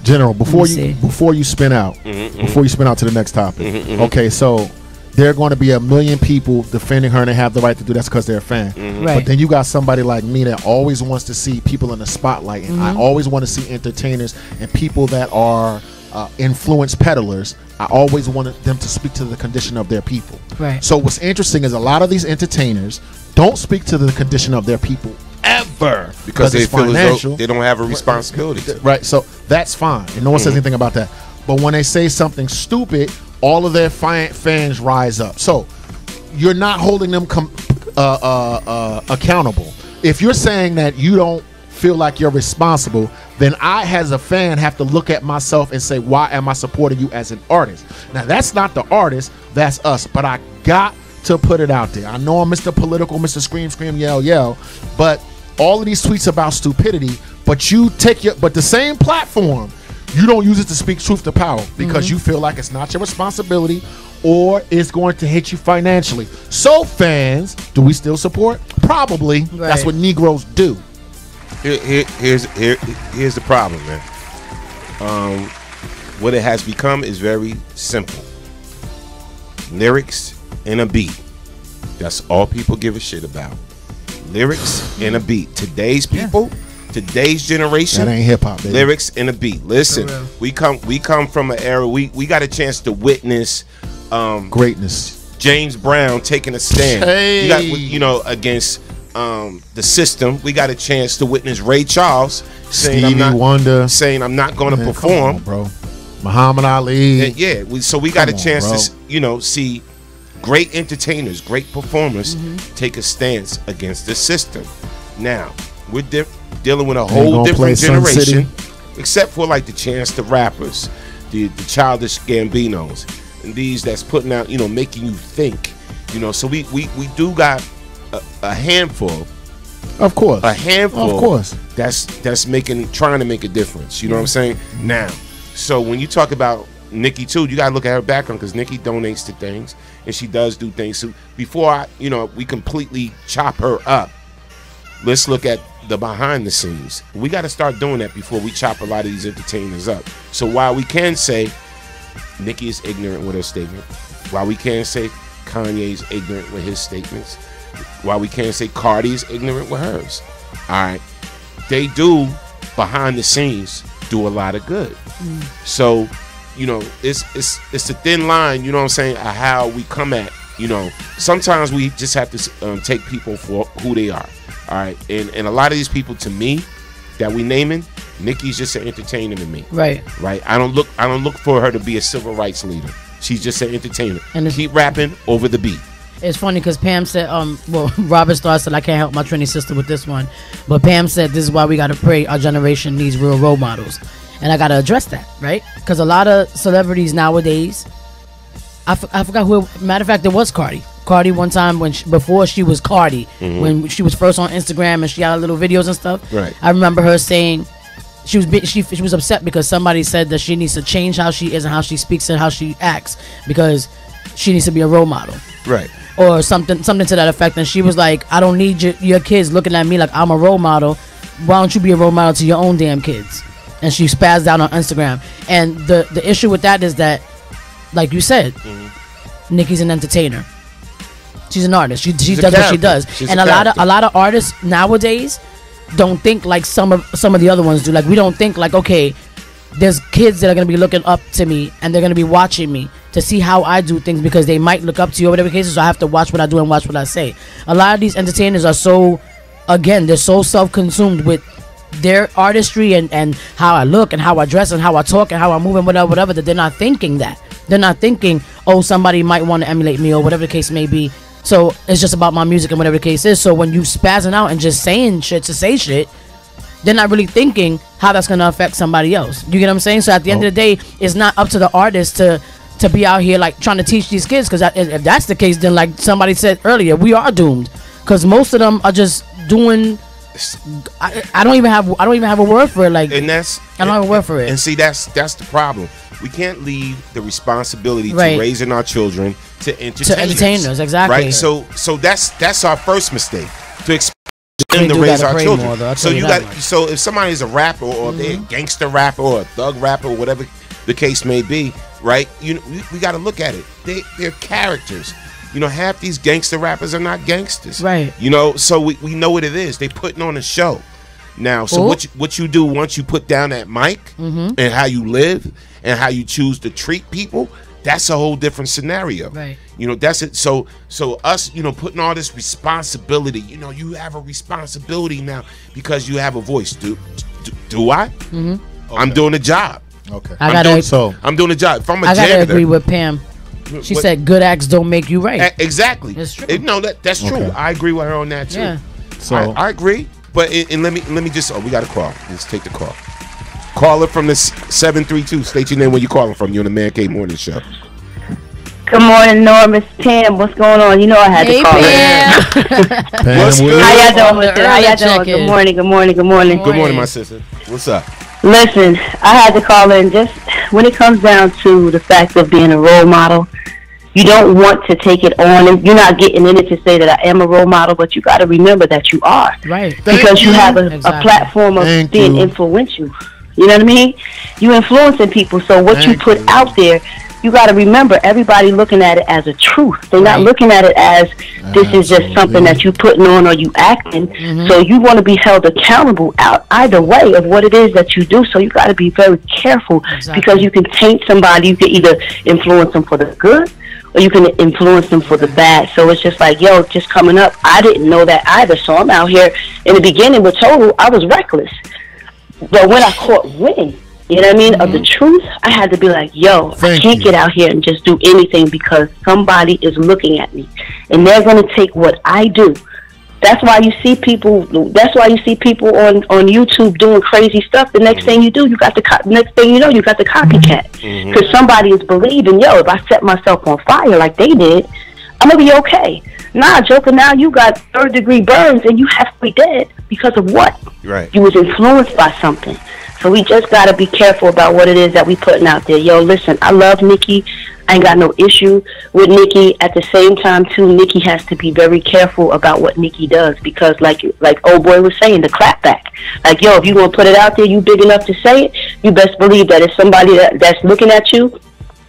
General, before you spin out, before you spin out to the next topic. Okay, so there are going to be a million people defending her, and they have the right to do that because they're a fan.
Right.
But then you got somebody like me that always wants to see people in the spotlight, and I always want to see entertainers and people that are influence peddlers. I always wanted them to speak to the condition of their people.
Right.
So what's interesting is a lot of these entertainers don't speak to the condition of their people ever
because they feel as though they don't have a responsibility.
Right. So that's fine, and no one says anything about that. But when they say something stupid, all of their fans rise up. So you're not holding them accountable. If you're saying that you don't feel like you're responsible, then I as a fan have to look at myself and say, why am I supporting you as an artist? Now that's not the artist, that's us, but I got to put it out there. I know I'm Mr. Political, Mr. Scream, Scream, Yell, Yell, but all of these tweets about stupidity, but the same platform, you don't use it to speak truth to power because you feel like it's not your responsibility or it's going to hit you financially. So fans, do we still support? Probably. Right. That's what Negroes do.
Here's the problem, man. What it has become is very simple. Lyrics and a beat. That's all people give a shit about. Lyrics and a beat. Today's people, today's generation,
that ain't hip hop, baby.
Lyrics and a beat. Listen, we come from an era. We got a chance to witness
greatness.
James Brown taking a stand.
Hey.
You got, against the system. We got a chance to witness Ray Charles saying
Stevie Wonder
saying I'm not going to perform,
on, bro. Muhammad Ali.
And so we got a chance to see great entertainers, great performers take a stance against the system. Now we're dealing with a whole different generation, except for like the Chance the Rappers, the Childish Gambinos, and these that's putting out, making you think, So we do got a handful.
Of course.
A handful.
Of course.
That's trying to make a difference. You know what I'm saying? Now, so when you talk about Nikki too, you gotta look at her background, because Nikki donates to things and she does do things. So before we completely chop her up, let's look at the behind the scenes. We got to start doing that before we chop a lot of these entertainers up. So while we can say Nikki is ignorant with her statement, while we can say Kanye is ignorant with his statements, while we can't say Cardi is ignorant with hers, all right, they do behind the scenes do a lot of good. So it's a thin line, you know what I'm saying, how we come at, sometimes we just have to take people for who they are, all right, and a lot of these people, to me, that we naming, Nikki's just an entertainer to me, right. I don't look for her to be a civil rights leader. She's just an entertainer, and keep rapping over the beat.
It's funny because Pam said, Robert Starr said, I can't help my Trini sister with this one. But Pam said, this is why we got to pray our generation needs real role models. And I got to address that, right? Because a lot of celebrities nowadays, I forgot who, matter of fact, it was Cardi. Cardi one time, before she was Cardi, when she was first on Instagram and she had little videos and stuff. Right. I remember her saying, she was upset because somebody said that she needs to change how she is and how she speaks and how she acts, because she needs to be a role model. Right. Or something to that effect. And she was like, I don't need your kids looking at me like I'm a role model. Why don't you be a role model to your own damn kids? And she spazzed out on Instagram. And the issue with that is that, like you said, Nikki's an entertainer. She's an artist. She does what she does. And a lot of artists nowadays don't think like some of the other ones do. Like, we don't think like, okay, there's kids that are going to be looking up to me and they're going to be watching me to see how I do things, because they might look up to you or whatever cases. So I have to watch what I do and watch what I say. A lot of these entertainers are they're so self-consumed with their artistry and how I look and how I dress and how I talk and how I move and whatever, that they're not thinking that. They're not thinking, oh, somebody might want to emulate me or whatever the case may be. So it's just about my music and whatever the case is. So when you spazzing out and just saying shit to say shit, they're not really thinking how that's going to affect somebody else. You get what I'm saying? So at the end of the day, it's not up to the artist to be out here like trying to teach these kids, because if that's the case, then like somebody said earlier, we are doomed, because most of them are just doing. I don't even have a word for it. Like, and I don't have a word for it.
And see, that's the problem. We can't leave the responsibility to raising our children to entertainers.
Exactly.
Right. So that's our first mistake, to expect them to raise our children. So so if somebody is a rapper or they're a gangster rapper or a thug rapper or whatever the case may be, right? We got to look at it. They're characters. Half these gangster rappers are not gangsters. Right. So we know what it is. They putting on a show. Now, so what you do once you put down that mic and how you live and how you choose to treat people, that's a whole different scenario. Right. That's it. So us, putting all this responsibility, you have a responsibility now because you have a voice. Do I? Okay. I'm doing a job. Okay. I'm doing a job. If I'm a janitor, I gotta
agree with Pam. She said good acts don't make you right.
Exactly. That's true. That's true. Okay. I agree with her on that too. Yeah. So I agree. But let me just. We got a call. Let's take the call. Caller from the 732. State your name where you calling from. You're on the Man Cave Morning Show.
Good morning, Norm. It's Pam. What's going on? I had to call in.
What's good?
How y'all doing with it? How y'all doing? Good morning. Good morning. Good morning.
Good morning, my sister. What's up?
Listen, I had to call in just when it comes down to the fact of being a role model. You don't want to take it on, and you're not getting in it to say that I am a role model, but you got to remember that you are. Right. Because you have a platform of being influential. You know what I mean? You're influencing people, so what you put out there you got to remember, everybody looking at it as a truth. They're not looking at it as this is just something that you putting on or you acting. So you want to be held accountable out either way of what it is that you do. So you got to be very careful because you can taint somebody. You can either influence them for the good or you can influence them for the bad. So it's just like, yo, just coming up, I didn't know that either. So I'm out here in the beginning with Total, I was reckless. But when I caught wind, you know what I mean, of the truth, I had to be like, yo, I can't get out here and just do anything because somebody is looking at me. And they're going to take what I do. That's why you see people. That's why you see people on YouTube doing crazy stuff. The next thing you do, you got the next thing you know, you got the copycat because somebody is believing. Yo, if I set myself on fire like they did, I'm gonna be okay. Nah, Joker. Now you got 3rd-degree burns and you have to be dead because of what?
Right.
You was influenced by something. So we just gotta be careful about what it is that we putting out there. Yo, listen, I love Nikki. I ain't got no issue with Nikki. At the same time, too, Nikki has to be very careful about what Nikki does because, like old boy was saying, the clapback. Like, yo, if you gonna put it out there, you big enough to say it, you best believe that it's somebody that's looking at you.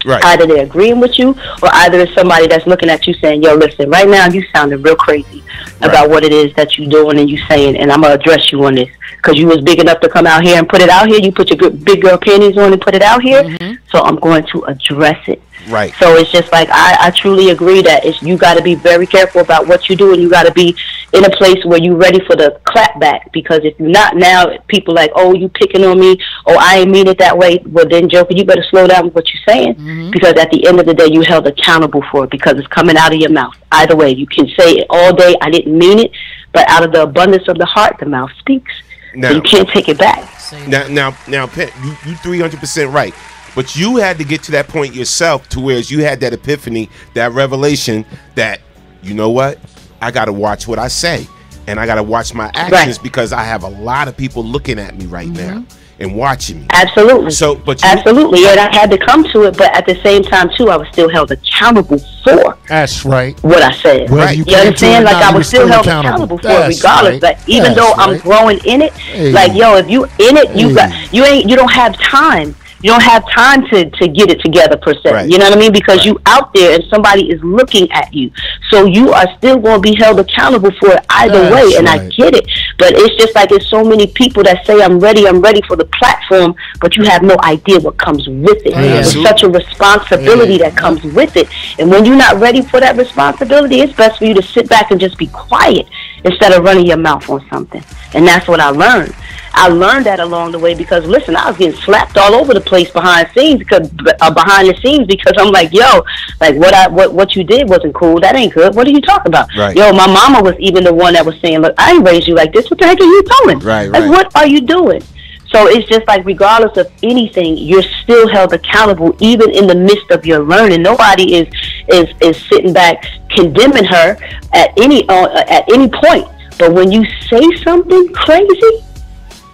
Right. Either they're agreeing with you, or either it's somebody that's looking at you saying, yo, listen, right now you sounding real crazy about what it is that you doing and you saying, and I'm gonna address you on this because you was big enough to come out here and put it out here. You put your big girl panties on and put it out here. So I'm going to address it.
Right.
So it's just like I truly agree that you got to be very careful about what you do, and you got to be in a place where you're ready for the clapback. Because if you're not now, people like, oh, you picking on me, oh, I ain't mean it that way. Well, then, Joker, you better slow down with what you're saying, because at the end of the day, you held accountable for it because it's coming out of your mouth. Either way, you can say it all day, I didn't mean it, but out of the abundance of the heart, the mouth speaks. Now, so you can't take it back.
Now, Pat, you 300% right. But you had to get to that point yourself to where you had that epiphany, that revelation that, you know what, I got to watch what I say and I got to watch my actions because I have a lot of people looking at me right now and watching me.
Absolutely.
So, but
absolutely, and I had to come to it, but at the same time too, I was still held accountable for.
That's right.
What I said.
Right.
You understand? Like I was still held accountable for it, regardless. Like even though I'm growing in it, like yo, if you in it, you don't have time. You don't have time to get it together per se. Right. You know what I mean? Because you out there and somebody is looking at you. So you are still going to be held accountable for it either way. And I get it. But it's just like there's so many people that say, I'm ready for the platform, but you have no idea what comes with it. It's such a responsibility that comes with it. And when you're not ready for that responsibility, it's best for you to sit back and just be quiet instead of running your mouth on something. And that's what I learned. I learned that along the way because, listen, I was getting slapped all over the place behind the scenes because I'm like, yo, like what you did wasn't cool. That ain't good. What are you talking about? Right. Yo, my mama was even the one that was saying, look, I ain't raised you like this. What the heck are you doing? Right. Like, what are you doing? So it's just like, regardless of anything, you're still held accountable, even in the midst of your learning. Nobody is sitting back condemning her at any point. But when you say something crazy,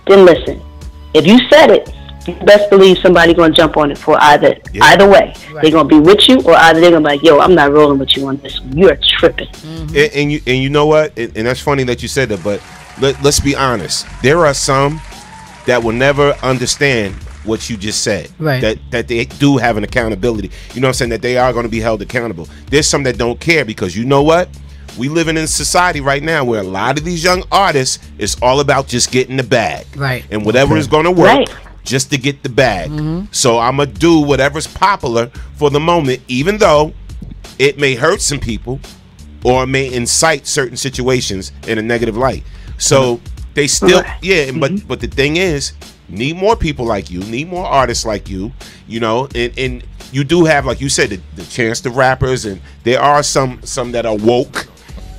then listen. If you said it, you best believe somebody gonna jump on it for either way. Right. They're gonna be with you, or either they're gonna be like, yo, I'm not rolling with you on this one. You're tripping.
And you know what? And that's funny that you said that, but let's be honest. There are some that will never understand what you just said. Right. That they do have an accountability. You know what I'm saying? That they are gonna be held accountable. There's some that don't care because you know what? We living in a society right now where a lot of these young artists, it's all about just getting the bag. Right. And whatever is going to work just to get the bag. So I'm going to do whatever's popular for the moment, even though it may hurt some people or it may incite certain situations in a negative light. So they still, but the thing is, need more people like you, need more artists like you, you know, and you do have, like you said, the Chance the Rappers, and there are some that are woke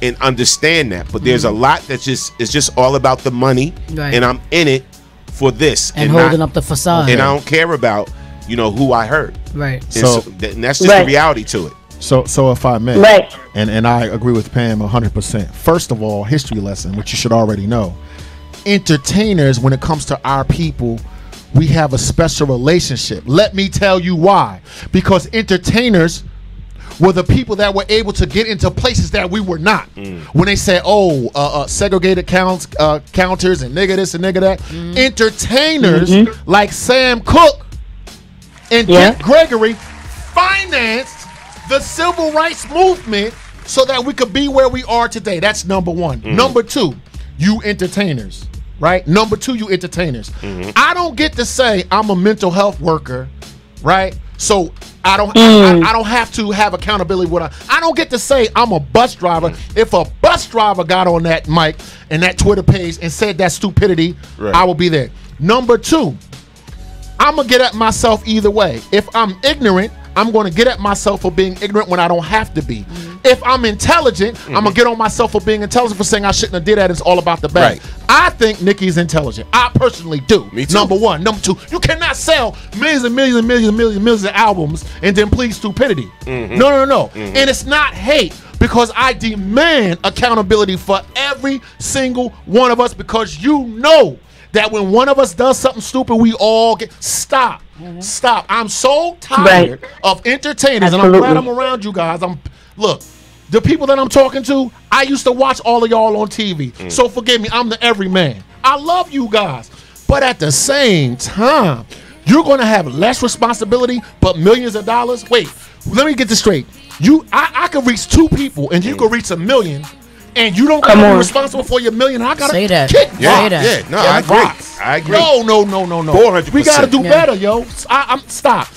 and understand that, but there's a lot that's just all about the money, and I'm in it for this
and holding up the facade,
and I don't care about who I hurt,
right?
And so that's just the reality to it.
So if I may, and I agree with Pam 100%. First of all, history lesson, which you should already know. Entertainers, when it comes to our people, we have a special relationship. Let me tell you why. Because entertainers were the people that were able to get into places that we were not. When they say, segregated counters and nigga this and nigga that. Entertainers like Sam Cooke and Dick Gregory financed the civil rights movement so that we could be where we are today. That's number one. Number two, you entertainers, right? Number two, you entertainers. I don't get to say I'm a mental health worker, right? So I don't have to have accountability with I don't get to say I'm a bus driver. If a bus driver got on that mic and that Twitter page and said that stupidity, I will be there. Number two, I'm gonna get at myself either way. If I'm ignorant, I'm gonna get at myself for being ignorant when I don't have to be. If I'm intelligent, I'm gonna get on myself for being intelligent, for saying I shouldn't have did that. It's all about the bag. I think Nicki's intelligent. I personally do.
Me too.
Number one. Number two, you cannot sell millions and millions and millions and millions and millions of albums and then plead stupidity. No. And it's not hate, because I demand accountability for every single one of us, because you know that when one of us does something stupid, we all get stop. I'm so tired of entertainers, and I'm glad I'm around you guys. Look, the people that I'm talking to, I used to watch all of y'all on TV. So forgive me, I'm the everyman. I love you guys, but at the same time, you're going to have less responsibility, but millions of dollars. Wait, let me get this straight. I could reach 2 people, and you could reach 1 million. And you don't gotta be responsible for your million. I gotta
say that.
Kick
I agree.
No.
400%.
We gotta do better, yo. Stop.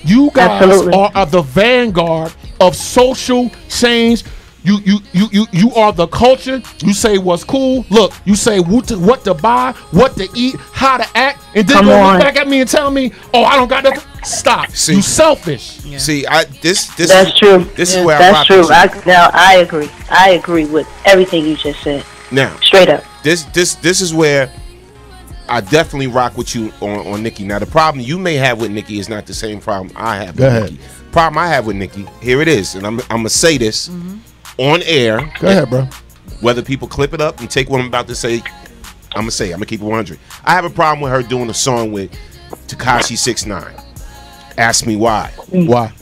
You guys are the vanguard of social change. You are the culture. You say what's cool. Look, you say what to buy, what to eat, how to act, and then go look back at me and tell me, "Oh, I don't got nothing." Stop. See, you selfish.
Yeah. See, this
that's true.
This is where
that's true. I agree. I agree with everything you just said.
Now,
straight up.
This is where I definitely rock with you on Nicki. Now, the problem you may have with Nicki is not the same problem I have with Nicki. Problem I have with Nicki, here it is, and I'm gonna say this on air.
Go ahead, bro.
Whether people clip it up and take what I'm about to say, I'm gonna keep it 100. I have a problem with her doing a song with Tekashi 6ix9ine. Ask me why.
Why?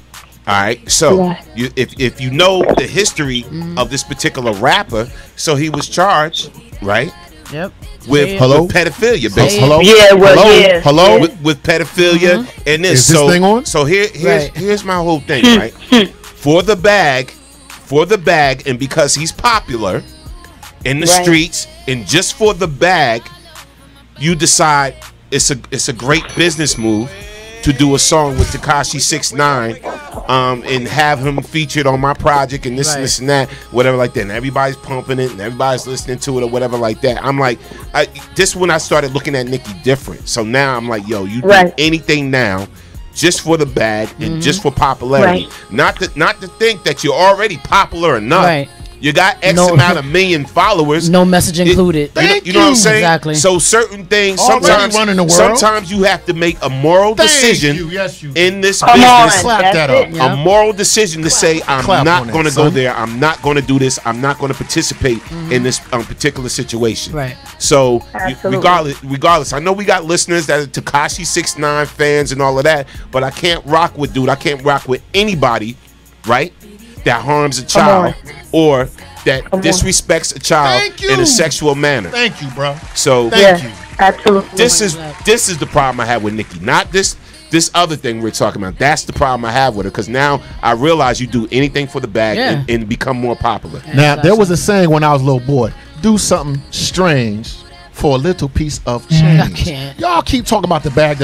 All right. So if you know the history of this particular rapper, so he was charged, right?
Yep.
With pedophilia, basically.
Hello.
Yeah.
Hello.
With pedophilia and this.
Is this thing on?
So here's my whole thing, right? For the bag, and because he's popular in the streets, and just for the bag, you decide it's a great business move to do a song with Tekashi 6ix9ine and have him featured on my project and this and this and that, whatever like that. And everybody's pumping it and everybody's listening to it or whatever like that. I'm like, this when I started looking at Nicki different. So now I'm like, yo, you do anything now just for the bag and just for popularity. Not to think that you're already popular enough. You got X amount of million followers.
No message included.
You know what I'm saying?
Exactly.
So certain things, sometimes you have to make a moral decision in this business. A moral decision to say, I'm not going to go there. I'm not going to do this. I'm not going to participate in this particular situation.
Right.
So regardless, I know we got listeners that are Tekashi 6ix9ine fans and all of that, but I can't rock with I can't rock with anybody, right? That harms a child or that disrespects a child in a sexual manner.
Thank you, bro.
So
thank you.
Absolutely.
This is the problem I have with Nicki. Not this other thing we're talking about. That's the problem I have with her, because now I realize you do anything for the bag and become more popular.
Now there was a saying when I was a little boy: do something strange for a little piece of change. Y'all keep talking about the bag.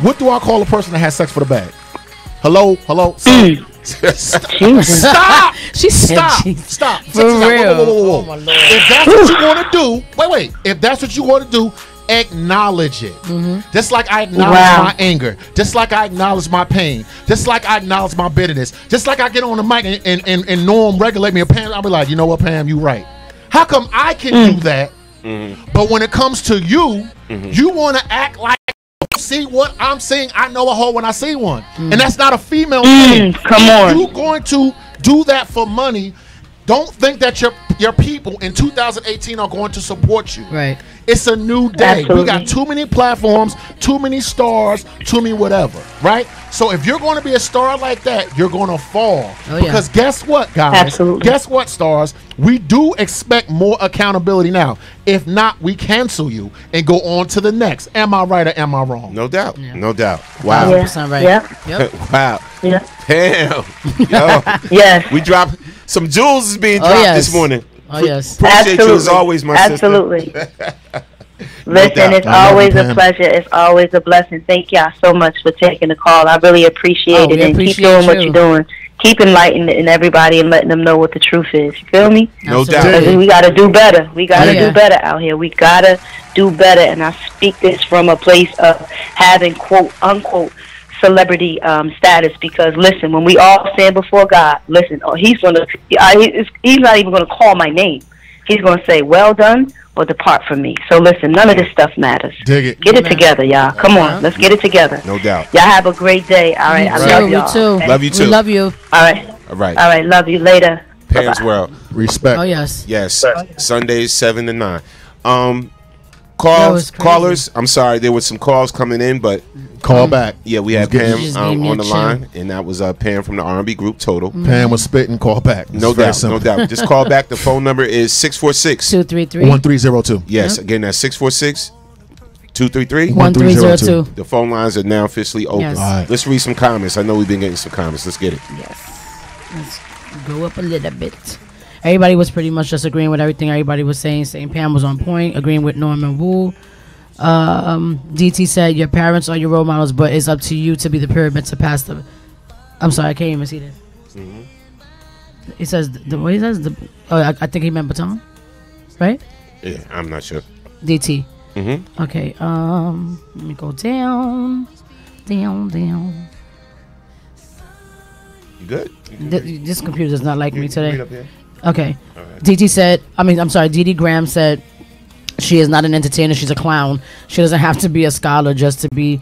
What do I call a person that has sex for the bag? Hello. Stop.
She said
Stop.
For real.
Whoa. If that's what you want to do, wait. If that's what you want to do, acknowledge it. Just like I acknowledge my anger. Just like I acknowledge my pain. Just like I acknowledge my bitterness. Just like I get on the mic and Norm regulate me. Pam, I'll be like, you know what, Pam, you right. How come I can do that, but when it comes to you, you want to act like see what I'm saying? I know a hoe when I see one, and that's not a female thing.
Come on,
you going to do that for money? Don't think that your people in 2018 are going to support you.
Right.
It's a new day.
Absolutely.
We got too many platforms, too many stars, too many whatever, right? So if you're going to be a star like that, you're going to fall. Because guess what, guys?
Absolutely.
Guess what, stars? We do expect more accountability now. If not, we cancel you and go on to the next. Am I right or am I wrong?
No doubt. No doubt. Wow.
100% right.
Yep.
Wow.
Yeah.
Damn. Yo.
Yes.
We dropped some jewels is being dropped this morning.
Oh, yes.
Appreciate you as always, my
Absolutely.
sister.
Listen, it's always a pleasure. It's always a blessing. Thank y'all so much for taking the call. I really appreciate it. And keep doing what you're doing. Keep enlightening everybody and letting them know what the truth is. You feel me?
No doubt.
Because we got to do better. We got to do better out here. We got to do better. And I speak this from a place of having, quote, unquote, celebrity status, because listen, when we all stand before God, listen, he's not even going to call my name. He's going to say, well done, or depart from me. So listen, none of this stuff matters.
Dig it.
Get it together, y'all. Come on, let's get it together.
No doubt.
Y'all have a great day. All right, I love y'all.
You too.
Love you too.
We love you.
All right.
All right.
All right, love you. Later.
Pam's World.
Respect.
Oh, yes.
Yes. Sundays 7 to 9. Callers. I'm sorry, there was some calls coming in, but
call back.
Yeah, we had Pam on the line, and that was Pam from the R&B group Total.
Pam was spitting. Call back.
No doubt. No doubt. Just call back. The phone number is
646-233-1302.
Yes. Again, that's 646-233-1302. The phone lines are now officially open.
Yes. All right.
Let's read some comments. I know we've been getting some comments. Let's get it.
Yes. Let's go up a little bit. Everybody was pretty much just agreeing with everything everybody was saying. Pam was on point, agreeing with Norman Wu. DT said, your parents are your role models, but it's up to you to be the pyramid to pass them. I'm sorry, I can't even see this.
Mm-hmm.
He says, what he says? I think he meant baton, right?
Yeah, I'm not sure.
DT.
Mm-hmm.
Okay, let me go down.
You good?
This computer does not like me today.
Read up here.
Okay. Right. DD Graham said she is not an entertainer, she's a clown. She doesn't have to be a scholar just to be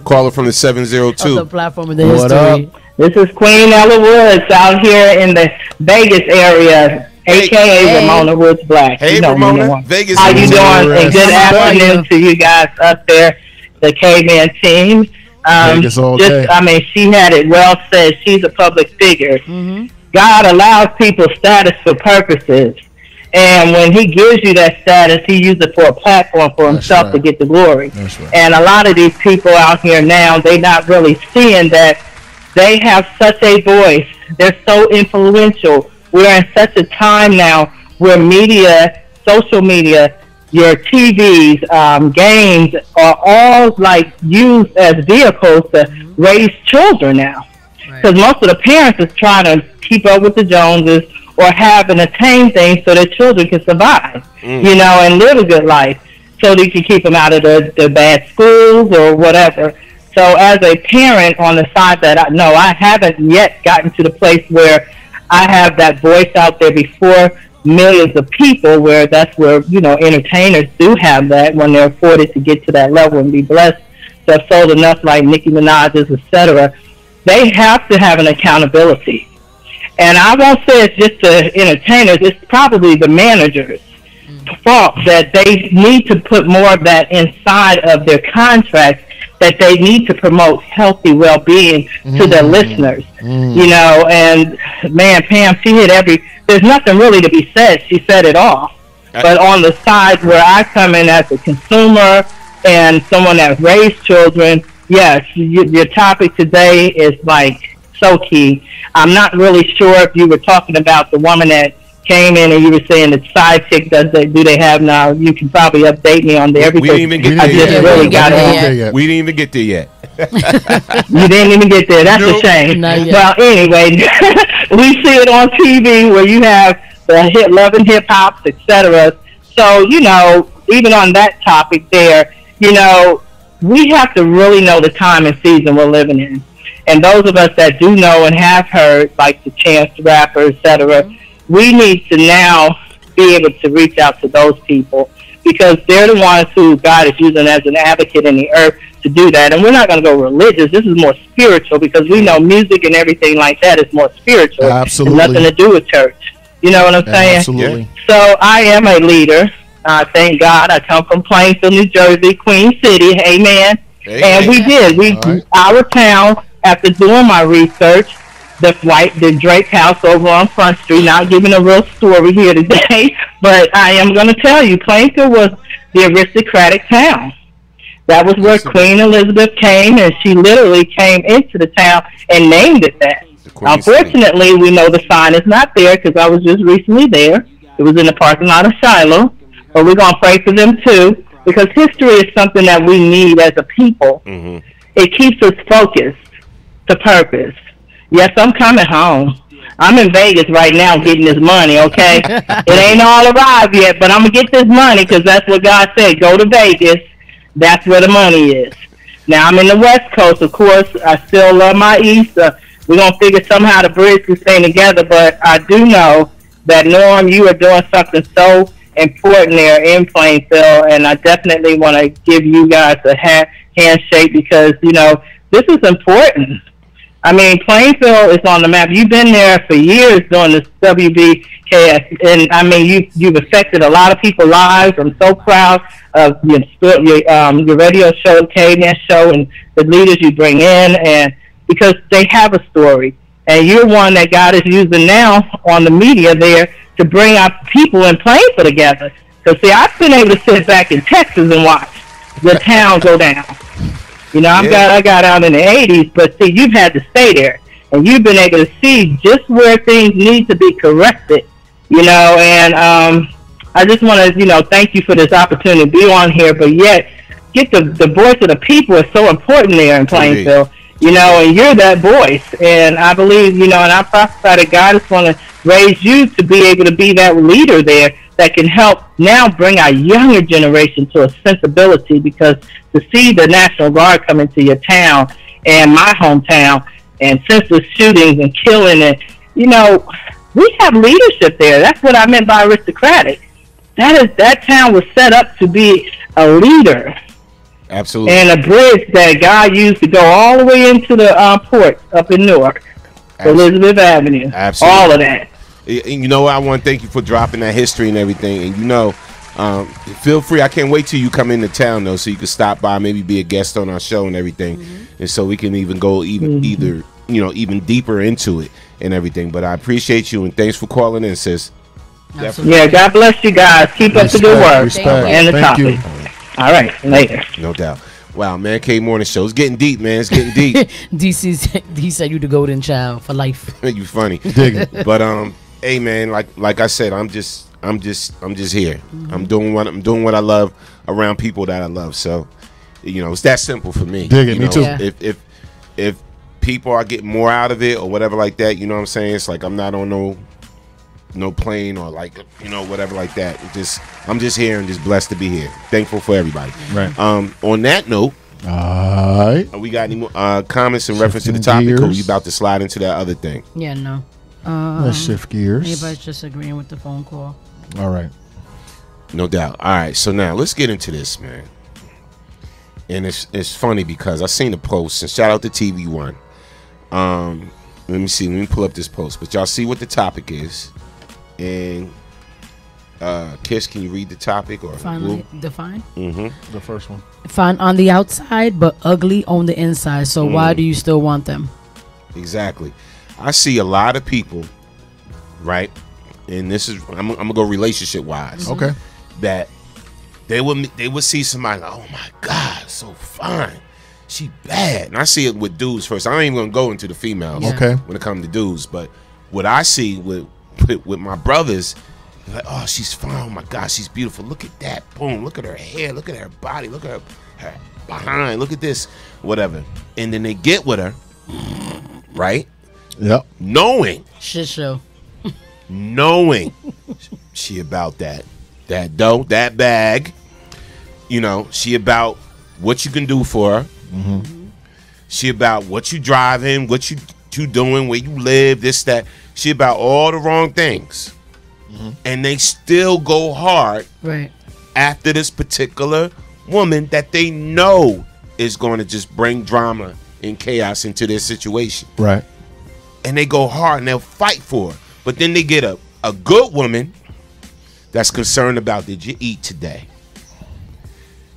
Caller from the 702.
The platform of the history.
This is Queen Ella Woods out here in the Vegas area, aka Ramona Woods Black.
Hey, Ramona. Vegas.
How you doing? And good afternoon to you guys up there, the K-Man team. She had it well said. She's a public figure.
Mm-hmm.
God allows people status for purposes. And when he gives you that status, he uses it for a platform for himself to get the glory.
Right.
And a lot of these people out here now, they're not really seeing that they have such a voice. They're so influential. We're in such a time now where media, social media, your TVs, games are all like used as vehicles to raise children now. Because most of the parents is trying to keep up with the Joneses or have and attain things so their children can survive, and live a good life, so they can keep them out of the bad schools or whatever. So as a parent on the side that I haven't yet gotten to the place where I have that voice out there before millions of people, where that's where, entertainers do have that when they're afforded to get to that level and be blessed to have sold enough like Nicki Minaj's, etc. They have to have an accountability. And I won't say it's just the entertainers, it's probably the managers' fault that they need to put more of that inside of their contracts, that they need to promote healthy well-being to their listeners. And man, Pam, she hit there's nothing really to be said. She said it all. But on the side where I come in as a consumer and someone that raised children, yes, your topic today is like so key. I'm not really sure if you were talking about the woman that came in and you were saying the side chick, do they have now? You can probably update me on there.
We didn't even get there yet. We didn't even get there yet.
You didn't even get there. That's a shame. Well, anyway, we see it on TV where you have the Love and Hip Hops, etc. So, even on that topic there, we have to really know the time and season we're living in. And those of us that do know and have heard, like the Chance the Rapper, etc., we need to now be able to reach out to those people, because they're the ones who God is using as an advocate in the earth to do that. And we're not going to go religious. This is more spiritual because we know music and everything like that is more spiritual.
Absolutely.
It's nothing to do with church. You know what I'm saying?
Absolutely.
So I am a leader. Thank God. I come from Plainfield, New Jersey, Queen City. Amen. And we did. Our town, after doing my research, the Drake House over on Front Street, not giving a real story here today, but I am going to tell you, Plainfield was the aristocratic town. That was where Queen Elizabeth came, and she literally came into the town and named it that. Unfortunately, we know the sign is not there because I was just recently there. It was in the parking lot of Shiloh, but we're going to pray for them too because history is something that we need as a people. It keeps us focused to purpose. Yes, I'm coming home. I'm in Vegas right now getting this money, okay? It ain't all arrived yet, but I'm going to get this money because that's what God said. Go to Vegas. That's where the money is. Now, I'm in the West Coast, of course. I still love my East. We're going to figure somehow to bridge this thing together, but I do know that, Norm, you are doing something so important there in Plainfield, and I definitely want to give you guys a handshake because, you know, this is important. I mean, Plainfield is on the map. You've been there for years doing this WBKS, and I mean, you've affected a lot of people's lives. I'm so proud of your radio show, the Caveman Show, and the leaders you bring in, and because they have a story, and you're one that God is using now on the media there to bring our people in Plainfield together. So, see, I've been able to sit back in Texas and watch the town go down. You know, I got out in the 80s, but see, you've had to stay there, and you've been able to see just where things need to be corrected, you know, and I just want to, you know, thank you for this opportunity to be on here, but yet get the voice of the people is so important there in Plainfield, you know, and you're that voice, and I believe, you know, and I prophesy that God is going to raise you to be able to be that leader there that can help now bring our younger generation to a sensibility, because to see the National Guard come into your town and my hometown and senseless shootings and killing, and, you know, we have leadership there. That's what I meant by aristocratic. That town was set up to be a leader.
Absolutely.
And a bridge that God used to go all the way into the port up in Newark, Elizabeth Avenue.
Absolutely.
All of that.
You know, I want to thank you for dropping that history and everything. And, you know, feel free. I can't wait till you come into town, though, so you can stop by, maybe be a guest on our show and everything. And so we can even go even deeper into it and everything. But I appreciate you, and thanks for calling in, sis.
Yeah, God bless you guys. Keep up the good work. And the topic. All right, later.
No doubt. Wow, man, K Morning Show. It's getting deep, man. It's getting deep.
He said you the golden child for life.
You funny. But hey, man, like I said, I'm just here. I'm doing what I love around people that I love. So, you know, it's that simple for me.
Dig it, me too.
Yeah. If people are getting more out of it or whatever like that, you know what I'm saying? It's like I'm not on no plane or like, you know, whatever like that. I'm just here and just blessed to be here. Thankful for everybody.
Right.
On that note, we got any more comments in reference to the topic, or we about to slide into that other thing?
Yeah, no.
Let's shift gears.
Everybody's just agreeing with the phone call.
All right.
No doubt. All right, so now let's get into this, man. And it's funny because I seen the post, and shout out to TV One. Let me see. Let me pull up this post. But y'all see what the topic is. And Kiss, can you read the topic or
define?
The first one.
Fine on the outside, but ugly on the inside. So why do you still want them?
Exactly. I see a lot of people, right? And this is I'm gonna go relationship wise.
Okay.
That they would see somebody like, oh my God, so fine. She bad. And I see it with dudes first. I ain't even gonna go into the females when it comes to dudes. But what I see with my brothers, like, oh, she's fine. Oh my God, she's beautiful. Look at that. Boom. Look at her hair. Look at her body. Look at her behind. Look at this. Whatever. And then they get with her, right?
Yep.
Knowing.
Shit show.
Knowing she about that dough, that bag. You know, she about what you can do for her. She about what you driving, what you doing, where you live, this, that. She about all the wrong things. And they still go hard
right
after this particular woman that they know is going to just bring drama and chaos into their situation.
Right.
And they go hard and they'll fight for it. But then they get a good woman that's concerned about, did you eat today?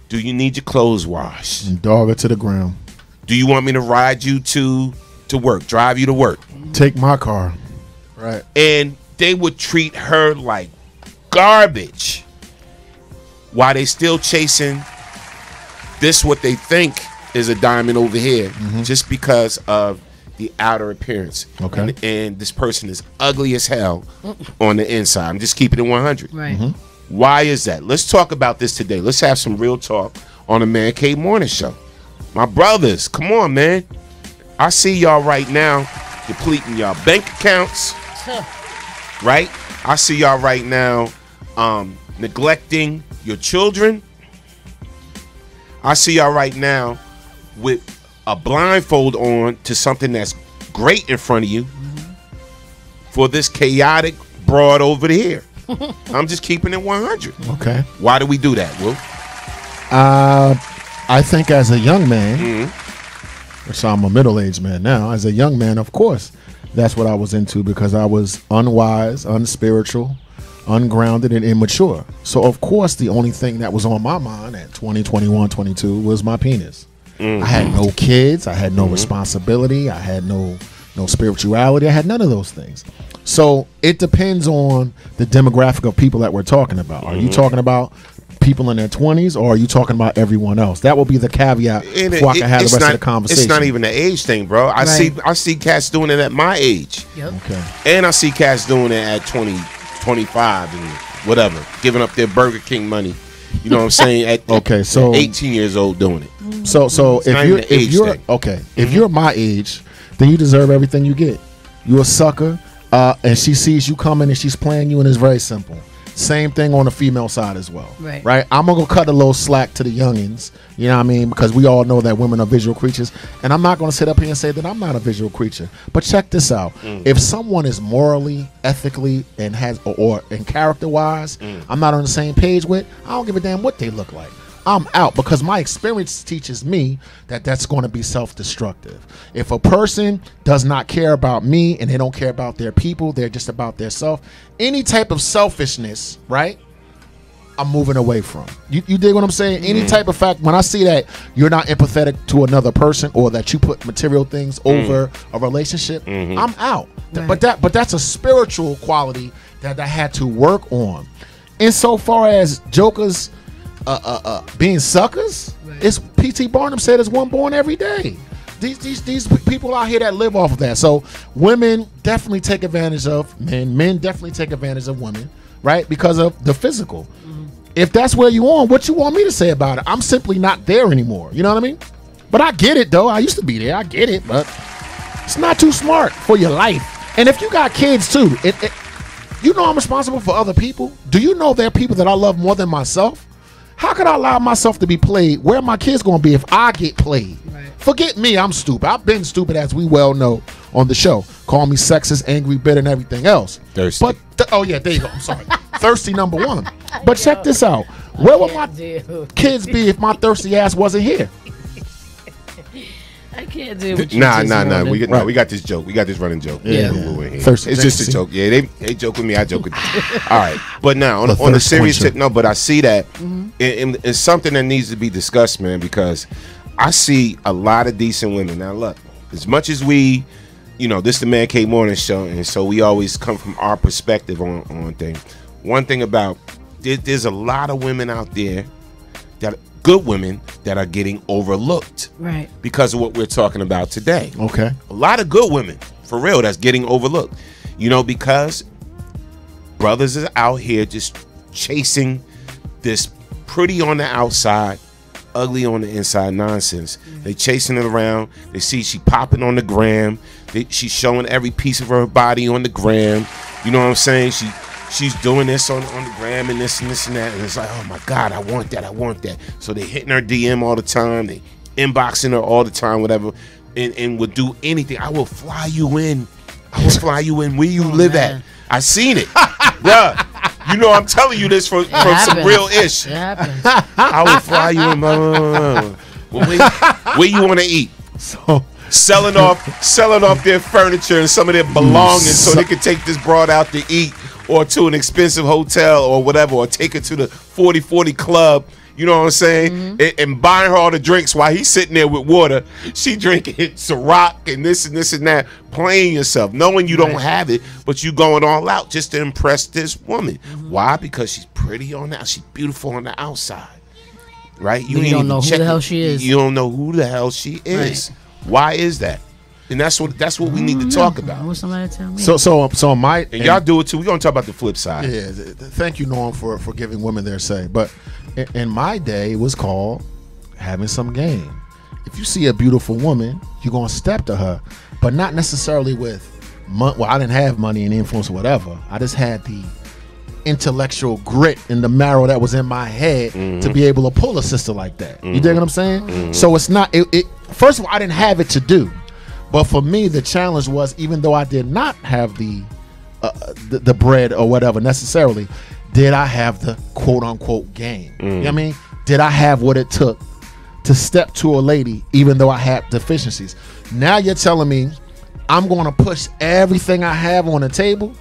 Do you need your clothes washed?
And dog it to the ground.
Do you want me to ride you to work, drive you to work?
Take my car. Right.
And they would treat her like garbage while they still chasing this, what they think is a diamond over here, just because of the outer appearance.
Okay.
And this person is ugly as hell on the inside. I'm just keeping it 100.
Right.
Why is that? Let's talk about this today. Let's have some real talk on the Man Cave Morning Show. My brothers, come on, man. I see y'all right now depleting y'all bank accounts. Right? I see y'all right now neglecting your children. I see y'all right now with a blindfold on to something that's great in front of you for this chaotic broad over here. I'm just keeping it 100.
Okay.
Why do we do that, Will?
I think as a young man, so I'm a middle-aged man now. As a young man, of course, that's what I was into because I was unwise, unspiritual, ungrounded, and immature. So, of course, the only thing that was on my mind at 20, 21, 22 was my penis. I had no kids. I had no responsibility. I had no spirituality. I had none of those things. So it depends on the demographic of people that we're talking about. Are you talking about people in their 20s, or are you talking about everyone else? That will be the caveat before I can have the rest of the conversation.
It's not even the age thing, bro. I see cats doing it at my age.
Yep.
Okay.
And I see cats doing it at 20, 25, and whatever, giving up their Burger King money. You know what I'm saying? At,
so
18 years old doing it.
So if you're my age, then you deserve everything you get. You're a sucker, and she sees you coming and she's playing you, and it's very simple. Same thing on the female side as well. Right. I'm gonna cut a little slack to the youngins, you know what I mean? Because we all know that women are visual creatures, and I'm not gonna sit up here and say that I'm not a visual creature. But check this out: if someone is morally, ethically, and has or character wise, I'm not on the same page with, I don't give a damn what they look like. I'm out, because my experience teaches me that that's going to be self-destructive. If a person does not care about me and they don't care about their people, they're just about their self, any type of selfishness, right, I'm moving away from. You dig what I'm saying? Any type of fact, when I see that you're not empathetic to another person, or that you put material things over a relationship, I'm out. Right. But that's a spiritual quality that I had to work on. Insofar as jokers being suckers, it's P.T. Barnum said it's one born every day. These people out here that live off of that. So women definitely take advantage of men. Men definitely take advantage of women, right? Because of the physical. If that's where you on, what you want me to say about it? I'm simply not there anymore. You know what I mean? But I get it, though. I used to be there. I get it, but it's not too smart for your life. And if you got kids too, you know I'm responsible for other people. Do you know there are people that I love more than myself? How could I allow myself to be played? Where are my kids going to be if I get played? Right. Forget me, I'm stupid. I've been stupid, as we well know on the show. Call me sexist, angry, bitter, and everything else.
Thirsty.
But oh yeah, there you go. I'm sorry. Thirsty #1. But check this out. Where would my kids be if my thirsty ass wasn't here?
I can't do it.
Nah. We got this joke. We got this running joke.
Yeah.
It's just a joke. Yeah, they joke with me. I joke with them. All right. But now, on the serious tip, but I see that it's something that needs to be discussed, man, because I see a lot of decent women. Now, look, as much as we, this is the Man Cave Morning Show, and so we always come from our perspective on things. One thing about, there's a lot of women out there good women that are getting overlooked,
right?
Because of what we're talking about today.
Okay,
a lot of good women, for real, that's getting overlooked. Because brothers are out here just chasing this pretty on the outside, ugly on the inside nonsense. They chasing it around. They see she popping on the gram. She's showing every piece of her body on the gram. You know what I'm saying? She's doing this on the gram and this and that, and it's like, oh my God, I want that. So they hitting her DM all the time, they inboxing her all the time, whatever, and would do anything. I will fly you in. Where you live at. I seen it, bruh. I'm telling you this from some real ish.
It happens.
I will fly you in. Well, where you want to eat?
So
selling off their furniture and some of their belongings so they can take this broad out to eat or to an expensive hotel or whatever, or take her to the 40/40 club. You know what I'm saying? And buying her all the drinks while he's sitting there with water. She drinking Ciroc and this and this and that, playing yourself, knowing you don't have it, but you going all out just to impress this woman. Why? Because she's pretty on the, she's beautiful on the outside, right?
You don't know who the hell she is.
You don't know who the hell she is. Right. Why is that? And that's what we need to talk about.
What's somebody tell me?
So my
and y'all do it too. We're gonna talk about the flip side.
Yeah. Thank you, Norm, for giving women their say. But in my day, it was called having some game. If you see a beautiful woman, you're gonna step to her, but not necessarily with money. Well, I didn't have money and influence or whatever. I just had the intellectual grit and the marrow that was in my head to be able to pull a sister like that. You dig what I'm saying? So it's not. First of all, I didn't have it to do. But for me, the challenge was, even though I did not have the bread or whatever necessarily, did I have the quote unquote game? You know what I mean? Did I have what it took to step to a lady, even though I had deficiencies? Now you're telling me I'm going to push everything I have on the table?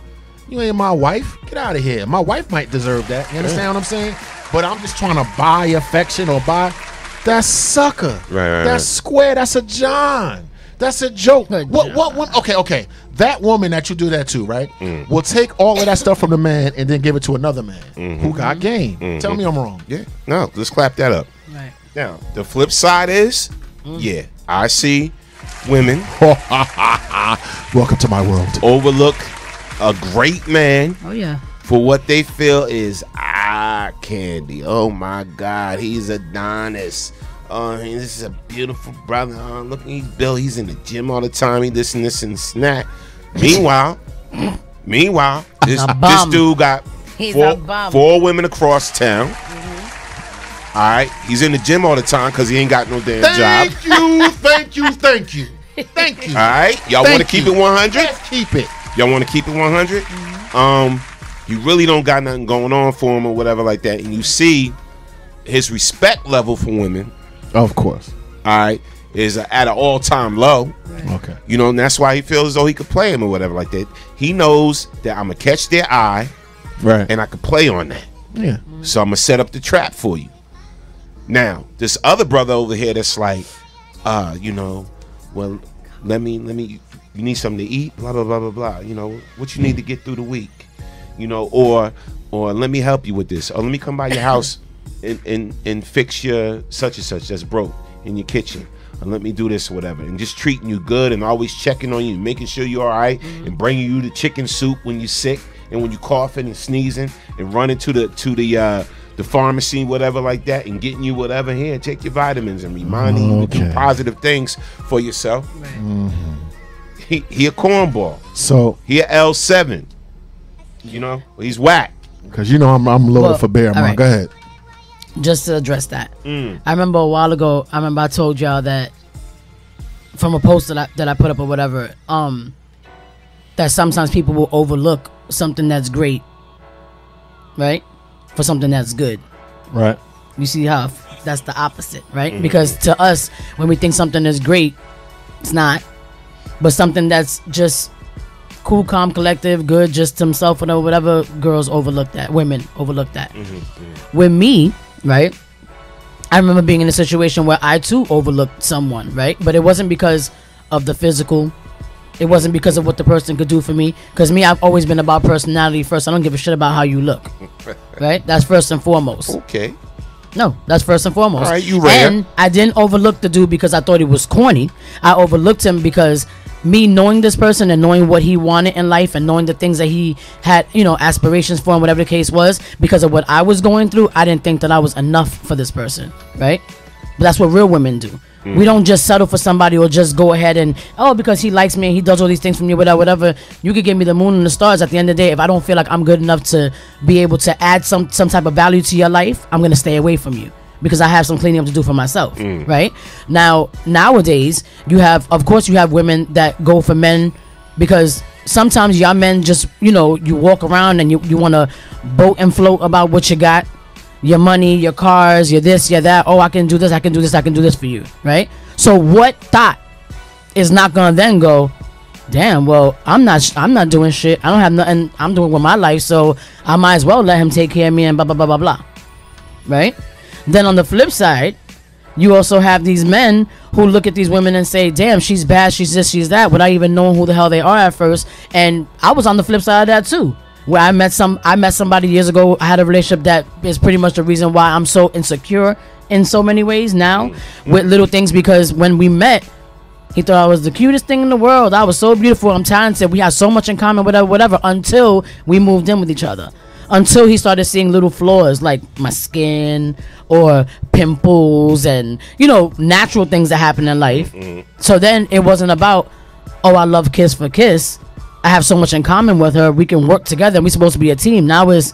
You ain't my wife. Get out of here. My wife might deserve that. You understand what I'm saying? But I'm just trying to buy affection or buy. That's sucker.
Right.
That's square. That's a John. That's a joke. What? Okay. That woman that you do that to, right, will take all of that stuff from the man and then give it to another man who got game. Tell me I'm wrong.
Yeah. No, let's clap that up.
Right.
Now, the flip side is, yeah, I see women.
Welcome to my world.
Overlook a great man.
Oh, yeah.
For what they feel is eye candy. Oh, my God. He's Adonis. This is a beautiful brother. Look, he's built. He's in the gym all the time. He this and that. Meanwhile, this dude got four women across town. All right, he's in the gym all the time because he ain't got no damn job.
Thank you.
All right, y'all want to keep it 100?
Let's keep it.
Y'all want to keep it 100? You really don't got nothing going on for him or whatever like that, and you see his respect level for women.
Of course.
All right. Is at an all-time low.
Right. Okay.
You know, and that's why he feels as though he could play him or whatever like that. He knows that I'm going to catch their eye.
Right.
And I can play on that.
Yeah.
So I'm going to set up the trap for you. Now, this other brother over here that's like, you know, well, let me, you need something to eat, blah, blah, blah, blah, blah. You know, what you need to get through the week. You know, or let me help you with this. Or let me come by your house and fix your such and such that's broke in your kitchen, and let me do this or whatever, and just treating you good and always checking on you, making sure you're all right, and bringing you the chicken soup when you're sick and when you're coughing and sneezing, and running to the pharmacy, whatever like that, and getting you whatever here, take your vitamins, and reminding you to do positive things for yourself. He a cornball.
So
he a L7. You know, he's whack.
Because you know I'm loaded for bear. Right. Go ahead.
Just to address that, I remember a while ago. I told y'all that from a post that I put up or whatever, that sometimes people will overlook something that's great, right, for something that's good.
Right.
You see how that's the opposite, right? Because to us, when we think something is great, it's not. But something that's just cool, calm, collective, good, just himself, whatever, girls overlook that. Women overlook that. With me, right, I remember being in a situation where I too overlooked someone, right? But it wasn't because of the physical. It wasn't because of what the person could do for me. Because me, I've always been about personality first. I don't give a shit about how you look, right? That's first and foremost.
Okay.
No, that's first and foremost.
All right, you rare.
And I didn't overlook the dude because I thought he was corny. I overlooked him because me knowing this person and knowing what he wanted in life and knowing the things that he had, you know, aspirations for and whatever the case was, because of what I was going through, I didn't think that I was enough for this person, right? But that's what real women do. We don't just settle for somebody or just go ahead and, because he likes me and he does all these things for me, whatever. You could give me the moon and the stars. At the end of the day, if I don't feel like I'm good enough to be able to add some type of value to your life, I'm going to stay away from you. Because I have some cleaning up to do for myself, right? Now, nowadays, you have women that go for men because sometimes y'all men just, you know, you walk around and you want to boat and float about what you got. your money, your cars, your this, your that. Oh, I can do this, I can do this, I can do this for you, right? So what thought is not gonna then go, damn, well, I'm not doing shit. I don't have nothing I'm doing with my life, so I might as well let him take care of me and blah blah blah blah blah. Right? Then on the flip side, you also have these men who look at these women and say, damn, she's bad, she's this, she's that, without even knowing who the hell they are at first. And I was on the flip side of that too, where I met somebody years ago. I had a relationship that is pretty much the reason why I'm so insecure in so many ways now with little things, because when we met, he thought I was the cutest thing in the world. I was so beautiful, I'm talented, we had so much in common, whatever, until we moved in with each other. Until he started seeing little flaws like my skin or pimples and, you know, natural things that happen in life. So then it wasn't about, oh, I love Kiss for Kiss, I have so much in common with her, we can work together and we're supposed to be a team. Now it's,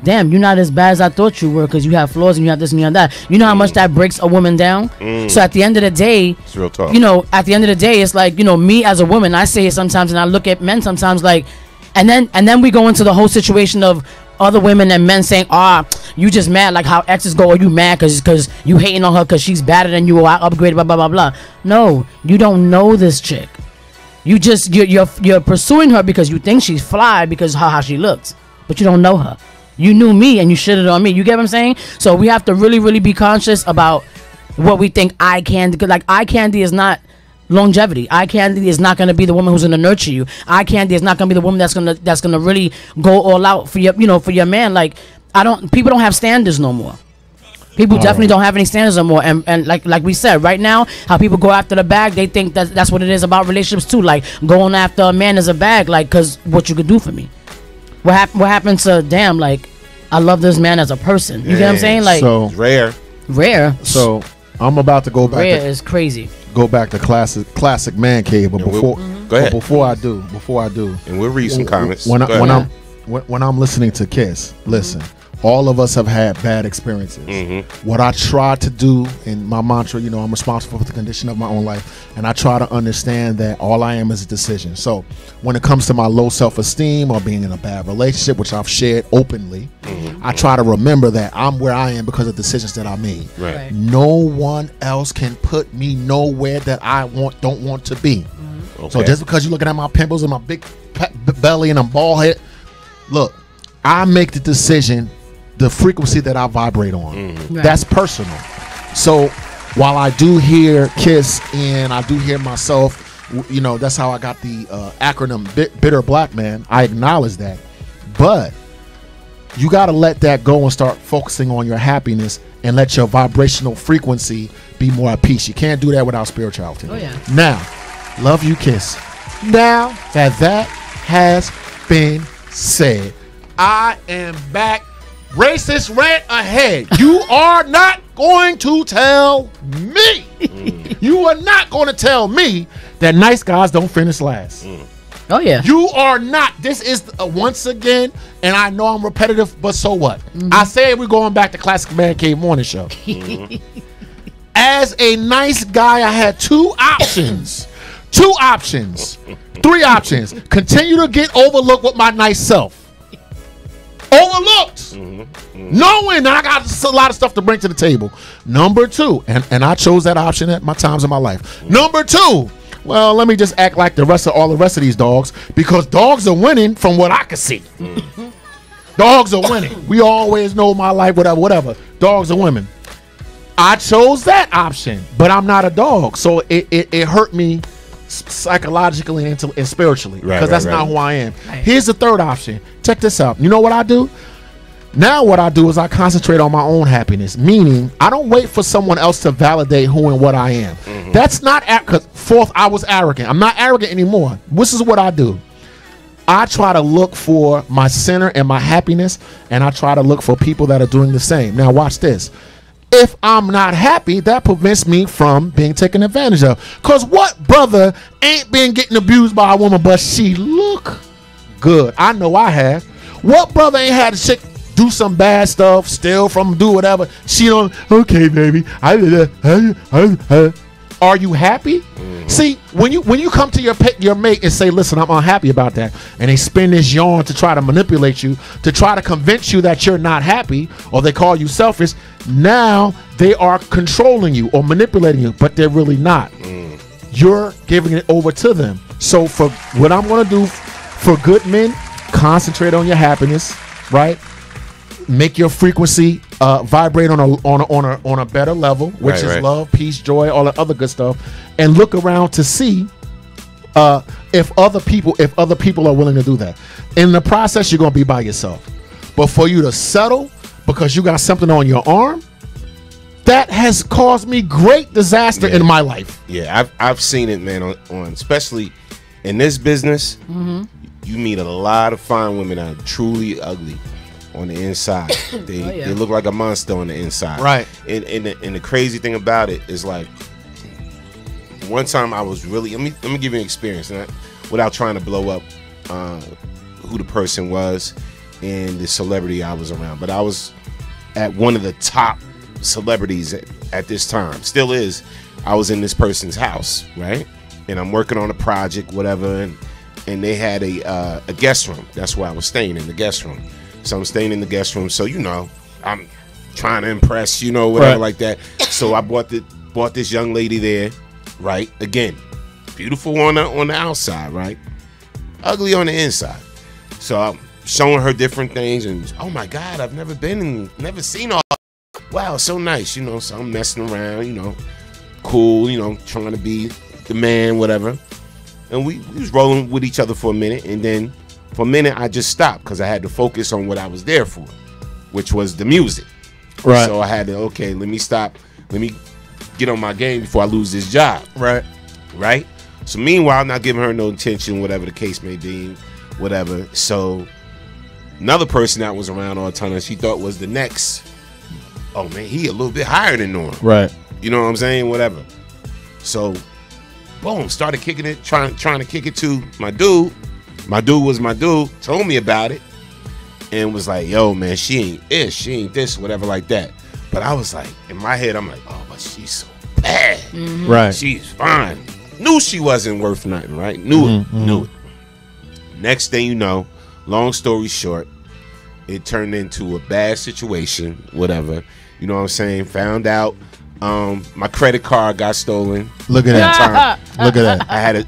damn, you're not as bad as I thought you were because you have flaws and you have this and you have that. You know how much that breaks a woman down? So at the end of the day,
it's real talk.
You know, at the end of the day, it's like, you know, me as a woman, I say it sometimes and I look at men sometimes like, and then we go into the whole situation of other women and men saying, you just mad like how exes go, or you mad because you hating on her because she's better than you, or I upgraded, blah blah blah blah. No, you don't know this chick. You just you're pursuing her because you think she's fly because how she looks, but you don't know her. You knew me and you shitted on me. You get what I'm saying? So we have to really, really be conscious about what we think eye candy. Like eye candy is not longevity. Eye candy is not going to be the woman who's going to nurture you. Eye candy is not going to be the woman that's going to really go all out for your, you know, for your man. Like people don't have standards no more. People definitely don't have any standards no more. And like we said, right now, how people go after the bag, they think that's what it is about relationships too. Like going after a man is a bag, like, cause what you could do for me. What happened to, damn, like, I love this man as a person. You get what I'm saying? Like,
so
rare.
So I'm about to go back.
Rare is crazy.
Go back to classic man cave, but before
go ahead.
Before I do, and
we'll read some comments.
When I'm listening to Kiss, listen. All of us have had bad experiences. What I try to do in my mantra, you know, I'm responsible for the condition of my own life, and I try to understand that all I am is a decision. So when it comes to my low self-esteem or being in a bad relationship, which I've shared openly, I try to remember that I'm where I am because of decisions that I made.
Right.
No one else can put me nowhere that I don't want to be.
Okay.
So just because you're looking at my pimples and my big belly and I'm bald head, look, I make the decision, the frequency that I vibrate on.
Right.
That's personal. So while I do hear Kiss and I do hear myself, you know, that's how I got the acronym Bitter Black Man. I acknowledge that. But you got to let that go and start focusing on your happiness and let your vibrational frequency be more at peace. You can't do that without spirituality.
Oh, yeah.
Now, love you, Kiss. Now that has been said, I am back. Racist rant ahead. You are not going to tell me. You are not going to tell me that nice guys don't finish last.
Oh yeah.
You are not. This is once again, and I know I'm repetitive, but so what? I say we're going back to Classic Man Cave Morning Show. As a nice guy, I had two options. 3 options. Continue to get overlooked with my nice self. Overlooked, knowing that I got a lot of stuff to bring to the table. Number 2, and I chose that option at my times in my life. Number 2, well, let me just act like all the rest of these dogs, because dogs are winning from what I can see. Dogs are winning. We always know my life, whatever. Dogs are winning. I chose that option, but I'm not a dog, so it hurt me psychologically and spiritually, because that's not who I am. Here's the third option. Check this out. You know what I do? Now what I do is I concentrate on my own happiness, meaning I don't wait for someone else to validate who and what I am. That's not because fourth, I was arrogant. I'm not arrogant anymore. This is what I do. I try to look for my center and my happiness, and I try to look for people that are doing the same. Now watch this. If I'm not happy, that prevents me from being taken advantage of. Because what brother ain't been getting abused by a woman, but she look good? I know I have. What brother ain't had a chick do some bad stuff, steal from, do whatever? She don't, okay, baby. are you happy? See, when you come to your mate and say, listen, I'm unhappy about that, and they spin this yarn to try to manipulate you, to try to convince you that you're not happy, or they call you selfish, now they are controlling you or manipulating you, but they're really not. You're giving it over to them. So for what I'm going to do for good men, concentrate on your happiness, right? Make your frequency vibrate on a better level, which is love, peace, joy, all that other good stuff, and look around to see if other people are willing to do that. In the process, you're gonna be by yourself. But for you to settle because you got something on your arm, that has caused me great disaster in my life.
Yeah, I've seen it, man. On especially in this business, you meet a lot of fine women that are truly ugly on the inside. They look like a monster on the inside.
Right.
And the crazy thing about it is, like, one time I was really, let me give you an experience, without trying to blow up who the person was and the celebrity I was around. But I was at one of the top celebrities at this time. Still is. I was in this person's house, right? And I'm working on a project, whatever, and they had a guest room. That's where I was staying, in the guest room. So I'm staying in the guest room. So, I'm trying to impress, whatever like that. So I bought this young lady there, right? Again, beautiful on the outside, right? Ugly on the inside. So I'm showing her different things, and oh my God, I've never seen all. Wow, so nice, So I'm messing around, cool, trying to be the man, whatever. And we was rolling with each other for a minute, and then for a minute, I just stopped because I had to focus on what I was there for, which was the music.
Right.
So I had to, let me stop. Let me get on my game before I lose this job.
Right.
Right? So meanwhile, I'm not giving her no attention, whatever the case may be, whatever. So another person that was around all the time, she thought was the next, oh, man, he a little bit higher than Norm.
Right.
You know what I'm saying? Whatever. So, boom, started kicking it, trying to kick it to my dude. My dude was my dude, told me about it, and was like, yo, man, she ain't this, whatever like that. But I was like, in my head, I'm like, oh, but she's so bad.
Right.
She's fine. Knew she wasn't worth nothing, right? Knew it. Next thing you know, long story short, it turned into a bad situation, whatever. You know what I'm saying? Found out my credit card got stolen.
Look at that. Look at that.
I had a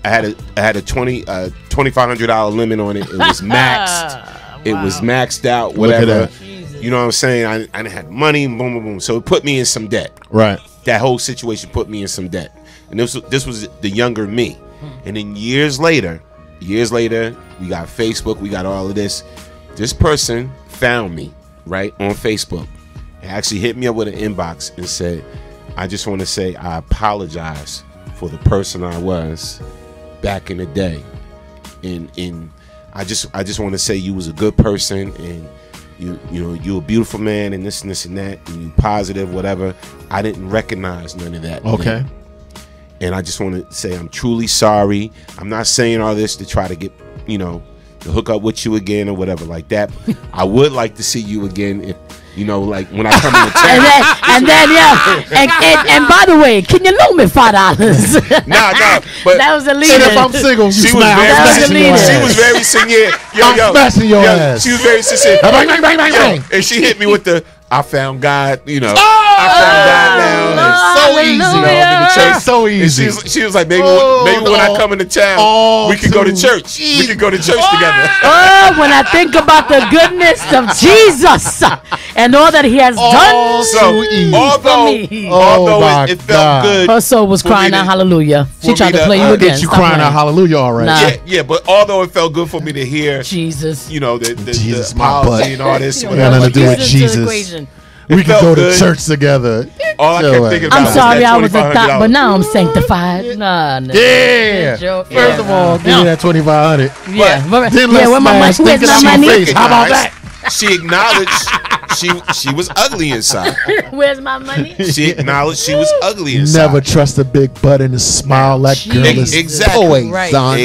$2,500 limit on it. It was maxed. It was maxed out. Whatever. You know what I'm saying? I had money. Boom, boom, boom. So it put me in some debt.
Right.
That whole situation put me in some debt. And this was the younger me. And then years later, we got Facebook. We got all of this. This person found me right on Facebook. He actually hit me up with an inbox and said, I just want to say I apologize for the person I was back in the day, and I just want to say you was a good person, and you're a beautiful man, and this and this and that, and you positive, whatever. I didn't recognize none of that.
Okay.
Man. And I just want to say I'm truly sorry. I'm not saying all this to try to get to hook up with you again or whatever like that. I would like to see you again if. Like when I come in the town.
and by the way, can you loan me $5?
Nah, but
that was the leader.
And if I'm single,
she was very sincere.
I'm smashing your ass.
She was very sincere.
Bang, bang, bang, bang.
And she hit me with the I found God, I found God now.
So easy. It's so easy.
She was like, maybe when I come into town, we could go to church. We could go to church together.
Oh, when I think about the goodness of Jesus and all that he has done
although it felt good.
Her soul was crying out hallelujah. She tried to play you again.
Get you crying out hallelujah already.
Nah. Yeah, but although it felt good for me to hear
Jesus,
the apology and all this.
Got nothing to do with Jesus. We can go to church together.
All I kept thinking about
I'm sorry, I was a thought, but now I'm sanctified. Nah.
Yeah. First of all, give me that $2,500.
Yeah.
Then let's smash.
Where's my money?
How about that?
She acknowledged she was ugly inside.
Where's my money?
She acknowledged she was ugly inside.
Never trust a big butt and a smile like girl.
Exactly.
Right.
Son.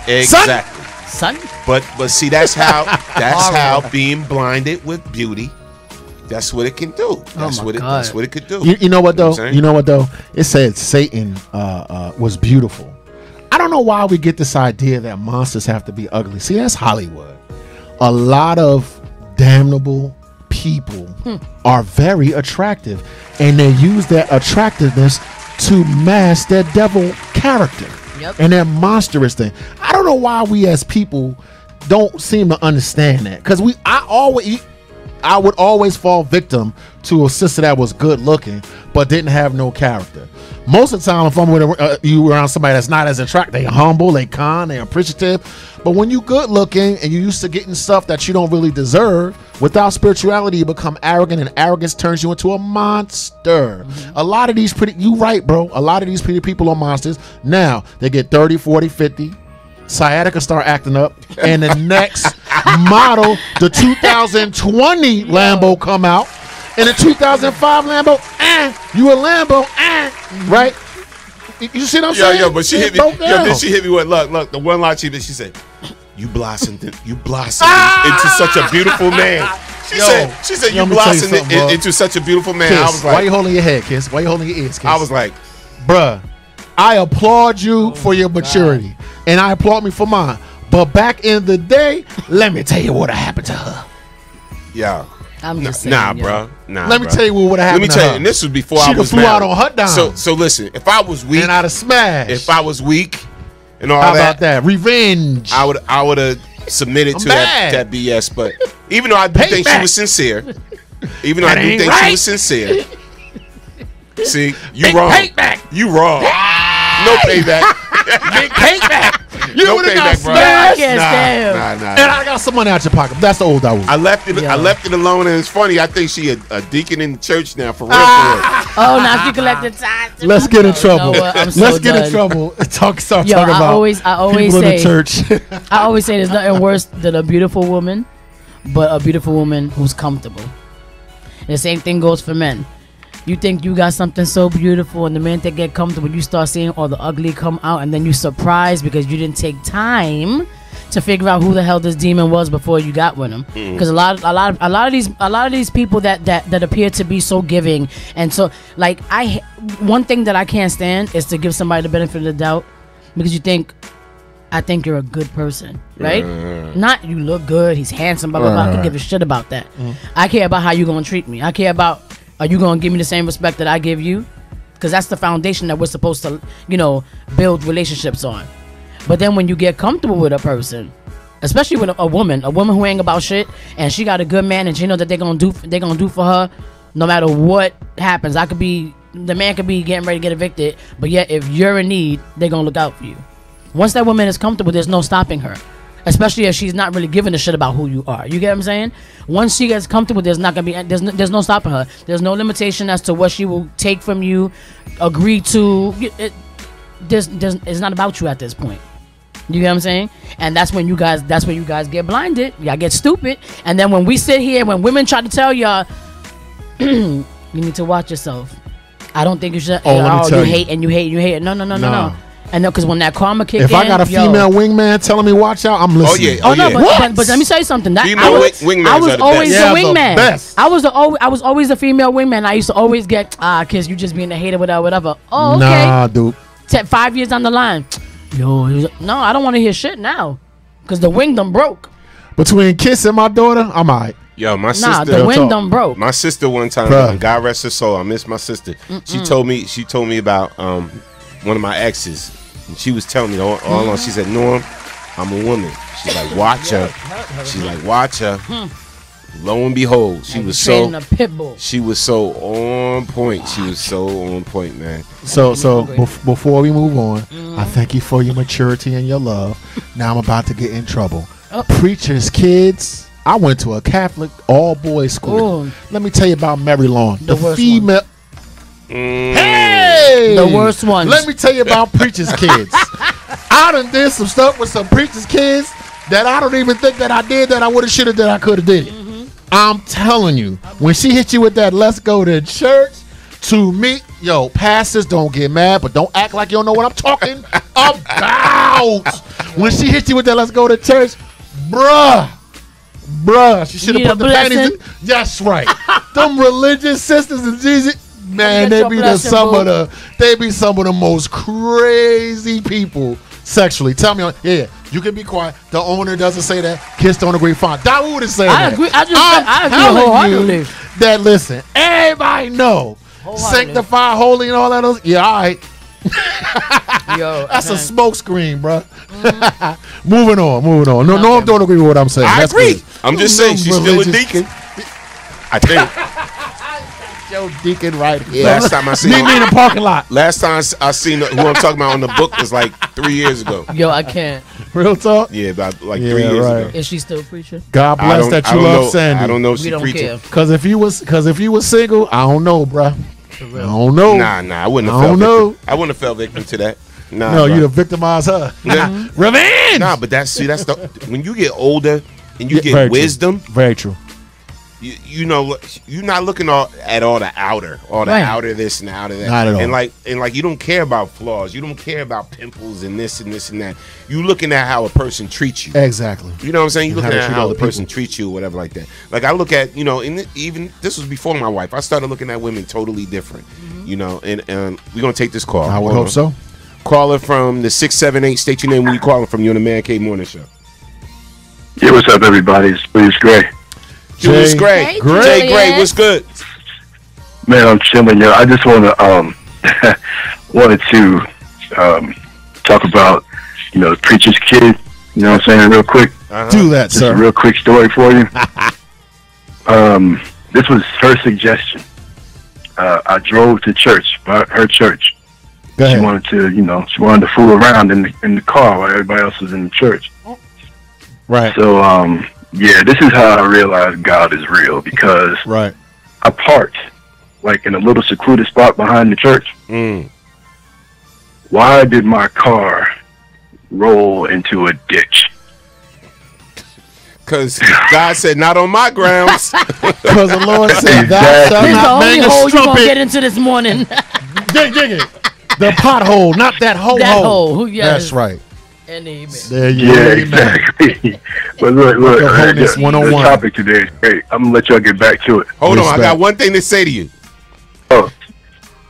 Exactly.
Son.
But see, that's how being blinded with beauty That's what it can do. That's what it could do.
You know what though? You know what though? It said Satan was beautiful. I don't know why we get this idea that monsters have to be ugly. See, that's Hollywood. A lot of damnable people are very attractive, and they use their attractiveness to mask their devil character and their monstrous thing. I don't know why we as people don't seem to understand that, because I would always fall victim to a sister that was good looking but didn't have no character. Most of the time, if I'm with you around somebody that's not as attractive, they humble, they kind, they appreciative. But when you good looking and you used to getting stuff that you don't really deserve, without spirituality, you become arrogant, and arrogance turns you into a monster. A lot of these you right, bro. A lot of these pretty people are monsters. Now, they get 30, 40, 50. Sciatica start acting up, and the next model, the 2020 Lambo come out, and the 2005 Lambo, you a Lambo, right? You see what I'm saying?
Yo, but she hit me. Yo, then she hit me with look. The one line she said, "You blossomed into such a beautiful man." She said, "You blossomed into such a beautiful man."
Kiss,
I was like,
"Why you holding your head, Kiss? Why you holding your ears, Kiss?"
I was like,
"Bruh, I applaud you for your maturity, and I applaud me for mine. But back in the day, let me tell you what happened to her."
Yeah.
I'm just saying,
bro.
Let me tell you what happened.
Let me tell you, and this was before I was
flew
married.
out on her dime.
So listen, if I was weak,
and I'd have smashed.
If I was weak, and all
How about that? Revenge.
I would have submitted to that BS. But even though I do think she was sincere, she was sincere. See, you wrong. You wrong. No payback.
Big payback. You would have got smashed. Nah. And I got some money out your pocket. That's the old I was.
I left it alone, and it's funny. I think she a deacon in the church now, for real.
Oh, now she collected tithes.
Let's get in trouble.
Let's
get in trouble. Start talking
I
about
always
people
say,
in the church.
I always say there's nothing worse than a beautiful woman, but a beautiful woman who's comfortable. And the same thing goes for men. You think you got something so beautiful, and the minute they get comfortable, you start seeing all the ugly come out, and then you surprised because you didn't take time to figure out who the hell this demon was before you got with him. Because a lot of these people that appear to be so giving, and so like one thing that I can't stand is to give somebody the benefit of the doubt because I think you're a good person, right? Not you look good, he's handsome, blah blah blah. I can give a shit about that. I care about how you gonna treat me. I care about, are you going to give me the same respect that I give you? Because that's the foundation that we're supposed to, build relationships on. But then when you get comfortable with a person, especially with a woman who ain't about shit, and she got a good man, and she know that they're gonna do for her, no matter what happens. The man could be getting ready to get evicted, but yet if you're in need, they're gonna look out for you. Once that woman is comfortable, there's no stopping her. Especially if she's not really giving a shit about who you are. You get what I'm saying? Once she gets comfortable, there's no stopping her. There's no limitation as to what she will take from you, agree to. It's not about you at this point. You get what I'm saying? And that's when you guys get blinded. Y'all get stupid. And then when we sit here, when women try to tell y'all, you need to watch yourself. I don't think you should. You hate. No. And no, because when that karma kick in,
if I got a female wingman telling me watch out, I'm listening.
But let me tell you something. I was always the wingman. I was always the female wingman. I used to always get kids, you just being a hater, whatever. Oh, okay.
Nah, dude.
5 years down the line, no, I don't want to hear shit now, because the wing done broke.
Between Kiss and my daughter, I'm alright.
Yo, my sister.
The wing done broke.
My sister one time, God rest her soul, I miss my sister. She told me about one of my exes, and she was telling me all along. She said, "Norm, I'm a woman." She's like, "Watch her." She's like, "Watch her." Lo and behold, she was so on point. She was so on point, man.
So before we move on, I thank you for your maturity and your love. Now I'm about to get in trouble. Preacher's kids. I went to a Catholic all-boys school. Let me tell you about Mary Lawn, the female. Hey,
the worst one.
Let me tell you about preacher's kids. I done did some stuff with some preacher's kids that I don't even think that I did, that I would have, should have, that I could have did it. I'm telling you, when she hit you with that "let's go to church," to me, yo, pastors, don't get mad, but don't act like you don't know what I'm talking about. When she hit you with that "let's go to church," bruh, she should have put the panties in. That's right. Them religious sisters and Jesus, man, they be some of the most crazy people sexually. Tell me, yeah, you can be quiet. The owner doesn't say that. Kids don't agree. Fine. Dawood is saying that.
I agree wholeheartedly.
That listen, everybody know sanctified, holy, and all that. Yeah, all right.
Yo,
that's a smoke screen, bro. Moving on. No, don't agree with what I'm saying.
I
That's
agree.
good.
I'm just saying she's still a deacon. I think.
Joe Deacon right here.
Last time I seen
meet me in the parking lot.
Last time I seen who I'm talking about on the book was like 3 years ago.
Yo, I can't.
Real talk?
Yeah, about like 3 years ago.
Is she still preaching?
God bless that you love Sandy.
I don't know if
We
she's
don't
preaching.
Because if you was single, I don't know, bro. I don't know.
Nah, I wouldn't have fell victim. I wouldn't have fell victim to that. Nah,
no,
bro.
you'd have victimized her.
Nah.
Revenge.
Nah, but that's the when you get older and you get wisdom.
Very true.
You know, you're not looking at all the outer, outer this and outer that.
Not at all.
And like you don't care about flaws. You don't care about pimples and this and this and that. You looking at how a person treats you.
Exactly.
You know what I'm saying? You
And
looking
how
at
to treat
how
other
a person
people.
treats you or whatever like that. Like I look at, even this was before my wife. I started looking at women totally different. You know, and we're gonna take this call.
I would hope so.
Caller from the 678. State your name when you calling from. You on the Man Cave Morning Show.
Yeah, what's up, everybody? It's Julius Gray.
Julius Gray.
Hey,
Jay Gray, what's good?
Man, I'm chilling, yo. I just want to wanted to talk about the preacher's kid. You know what I'm saying, real quick.
Do that,
just
sir.
A real quick story for you. This was her suggestion. I drove to church, her church.
Go ahead.
She wanted to, she wanted to fool around in the car while everybody else was in the church.
Right.
So, yeah, this is how I realized God is real, because I parked like in a little secluded spot behind the church. Why did my car roll into a ditch?
Because
God said, not on my grounds.
Because the Lord said,
Exactly.
thou shalt
This is the
not
only
bang a
hole you're gonna
strumpet.
get into this morning.
Dig it. The pothole, not that hole.
That hole, yes.
That's right.
And amen.
There you
Yeah,
go.
exactly. But look,
Wholeness
the
101.
topic today is great. I'm going to let y'all get back to it.
Hold on, I got one thing to say to you.
Oh.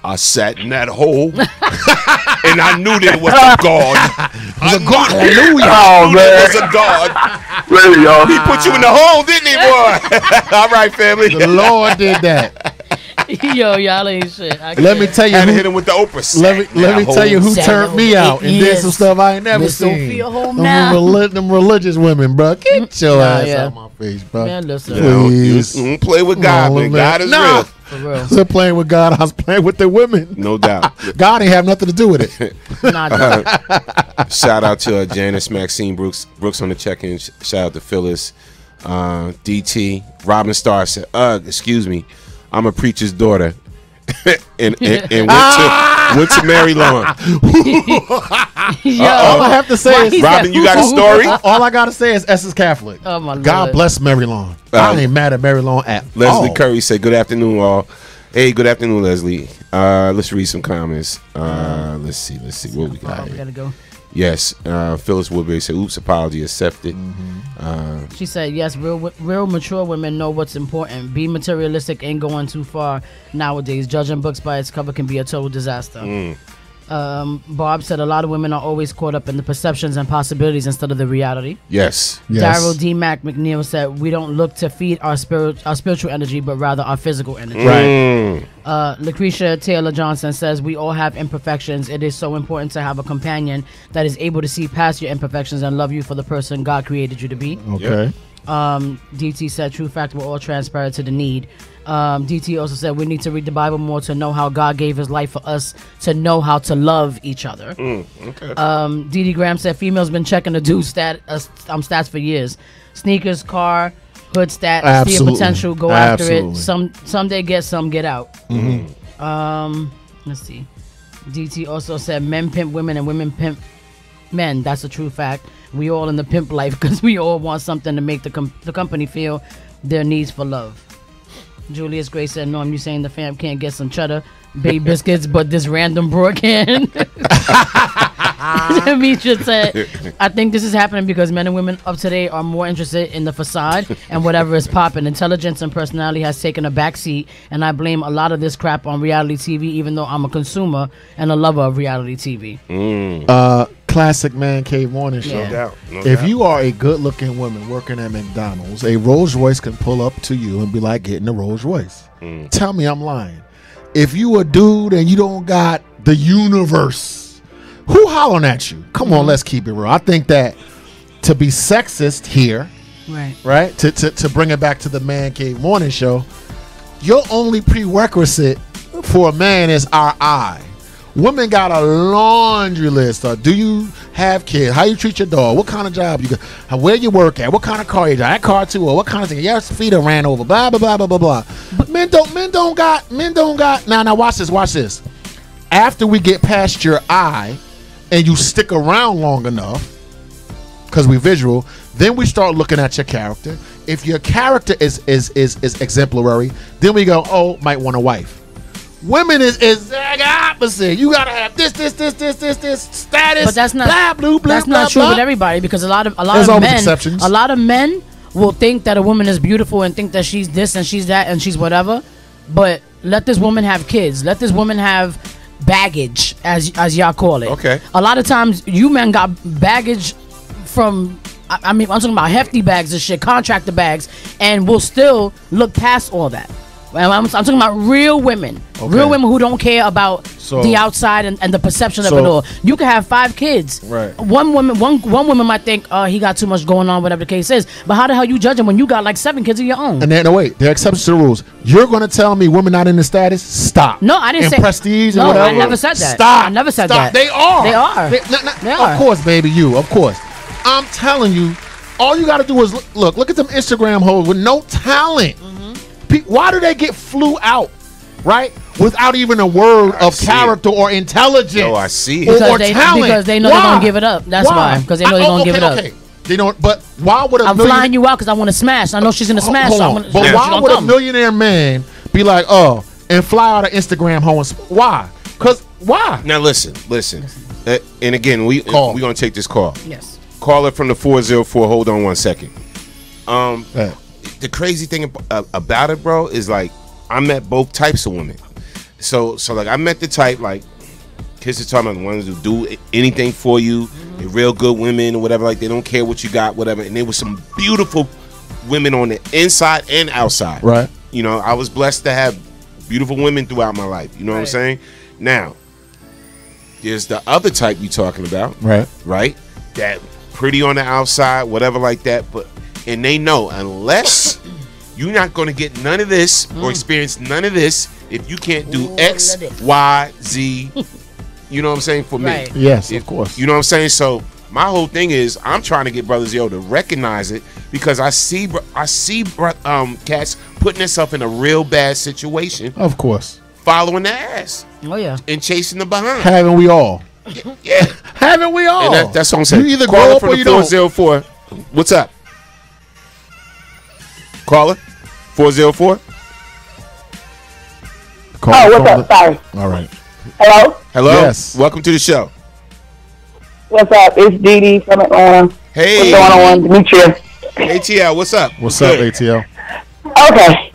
I sat in that hole, and I knew that it was a God.
It was a God. Hallelujah.
Oh, man.
It was a God.
Really, y'all?
He put you in the hole, didn't he, boy? All right, family.
The Lord did that.
Yo, y'all ain't shit.
Let me tell you
Had to
who,
hit him with the Oprah.
let me tell you who
Seven
turned me
over
out
8
and did some
years.
stuff I ain't never
Miss
seen.
Sophia home now.
Them religious women, bro. Get your ass
yeah.
out my face, bro.
Man, listen.
Please.
You play with God, man. God is
nah.
real.
For real.
I was playing with God. I was playing with the women.
No doubt.
God ain't have nothing to do with it.
Shout out to Janice Maxine Brooks on the check-in. Shout out to Phyllis, DT. Robin Starr said, excuse me, I'm a preacher's daughter. and went to Mary Lawn.
All I have to say is,
Robin, you got a story?
All I gotta say is Essence Catholic.
Oh my
God
Lord.
bless Mary Lawn. I ain't mad at Mary Lawn at
Leslie
all.
Curry said, good afternoon, all. Hey, good afternoon, Leslie. Let's read some comments. Let's see what we got
We
here.
gotta go.
Yes, Phyllis Woodbury said, oops, apology accepted.
She said, yes, real mature women know what's important. Be materialistic ain't going too far nowadays. Judging books by its cover can be a total disaster. Barb said a lot of women are always caught up in the perceptions and possibilities instead of the reality.
Yes.
Daryl D. Mac McNeil said, we don't look to feed our spiritual energy, but rather our physical energy.
Right.
Lucretia Taylor Johnson says, we all have imperfections. It is so important to have a companion that is able to see past your imperfections and love you for the person God created you to be.
Okay.
DT said, true fact, we're all transparent to the need. DT also said, we need to read the Bible more to know how God gave his life for us to know how to love each other.
Okay.
Dee Graham said, females been checking the dude stats for years. Sneakers, car, hood stat, see a
Absolutely.
potential, go
Absolutely.
after it. Some they get, some get out.
Mhm.
Let's see. DT also said, men pimp women and women pimp men. That's a true fact. We all in the pimp life because we all want something to make the company feel their needs for love. Julius Gray said, Norm, you saying the fam can't get some cheddar, baby biscuits, but this random broad can? Demetria said, I think this is happening because men and women of today are more interested in the facade and whatever is popping. Intelligence and personality has taken a backseat, and I blame a lot of this crap on reality TV, even though I'm a consumer and a lover of reality TV.
Classic Man Cave Morning Show.
No doubt.
If you are a good-looking woman working at McDonald's, a Rolls Royce can pull up to you and be like getting a Rolls Royce. Tell me I'm lying. If you a dude and you don't got the universe, who hollering at you? Come on, let's keep it real. I think that to be sexist here, right? To bring it back to the Man Cave Morning Show, your only prerequisite for a man is our eye. Women got a laundry list. Do you have kids? How you treat your dog? What kind of job you got? Where you work at? What kind of car you drive? That car too? Or what kind of thing? Your feet are ran over. Blah blah blah blah blah blah. But men don't got. Now watch this. After we get past your eye, and you stick around long enough, because we visual, then we start looking at your character. If your character is exemplary, then we go, oh, might want a wife. Women is exact opposite. You gotta have this status.
But that's not
that's
not true with everybody, because a lot of men will think that a woman is beautiful and think that she's this and she's that and she's whatever. But let this woman have kids. Let this woman have baggage, as y'all call it.
Okay.
A lot of times you men got baggage from, I mean, I'm talking about hefty bags and shit, contractor bags, and we'll still look past all that. I'm talking about real women.
Okay.
Real women who don't care about the outside and the perception of it all. You can have 5 kids.
Right.
One woman might think, he got too much going on, whatever the case is. But how the hell you judge him when you got like 7 kids of your own?
And then, no, wait, there are exceptions to the rules. You're going to tell me women not in the status? Stop.
No, I didn't say
prestige
no,
and whatever.
I never said that.
Stop.
I never said
Stop.
that.
They are.
They are.
They are. Of course, baby, of course. I'm telling you, all you got to do is look at them Instagram hoes with no talent. Why do they get flew out, right? Without even a word of character or intelligence.
Oh, I see.
Because
talent.
Because they know they're going to give it up. That's why. Because they know they're going to give it up.
They don't. But why would
I'm flying you out because I want to smash. I know she's going to smash.
But why would a millionaire man be like, and fly out an Instagram hoe? Why? Because why?
Now listen. And again, we're going to take this call.
Yes.
Caller from the 404. Hold on 1 second. The crazy thing about it, bro, is like I met both types of women. So like I met the type like kids are talking about the ones who do anything for you. They're real good women or whatever. Like they don't care what you got, whatever. And there was some beautiful women on the inside and outside.
Right.
You know, I was blessed to have beautiful women throughout my life. You know what I'm saying? Now, there's the other type you talking about.
Right.
That pretty on the outside, whatever like that, and they know unless you're not going to get none of this or experience none of this if you can't do X, Y, Z. You know what I'm saying? For me.
Yes, of course.
You know what I'm saying? So my whole thing is I'm trying to get brothers to recognize it because I see cats putting themselves in a real bad situation.
Of course.
Following the ass.
Oh yeah.
And chasing the behind.
Haven't we all?
Yeah.
Haven't we all?
And that's what I'm saying.
You either
Caller
grow up
from
or
the
you don't.
404. What's up? Caller 404.
What's up? Sorry.
All right.
Hello?
Yes.
Welcome to the show.
What's up? It's Dee Dee from Atlanta.
Hey.
What's going on, Demetria?
ATL, what's up?
What's up, ATL?
Okay.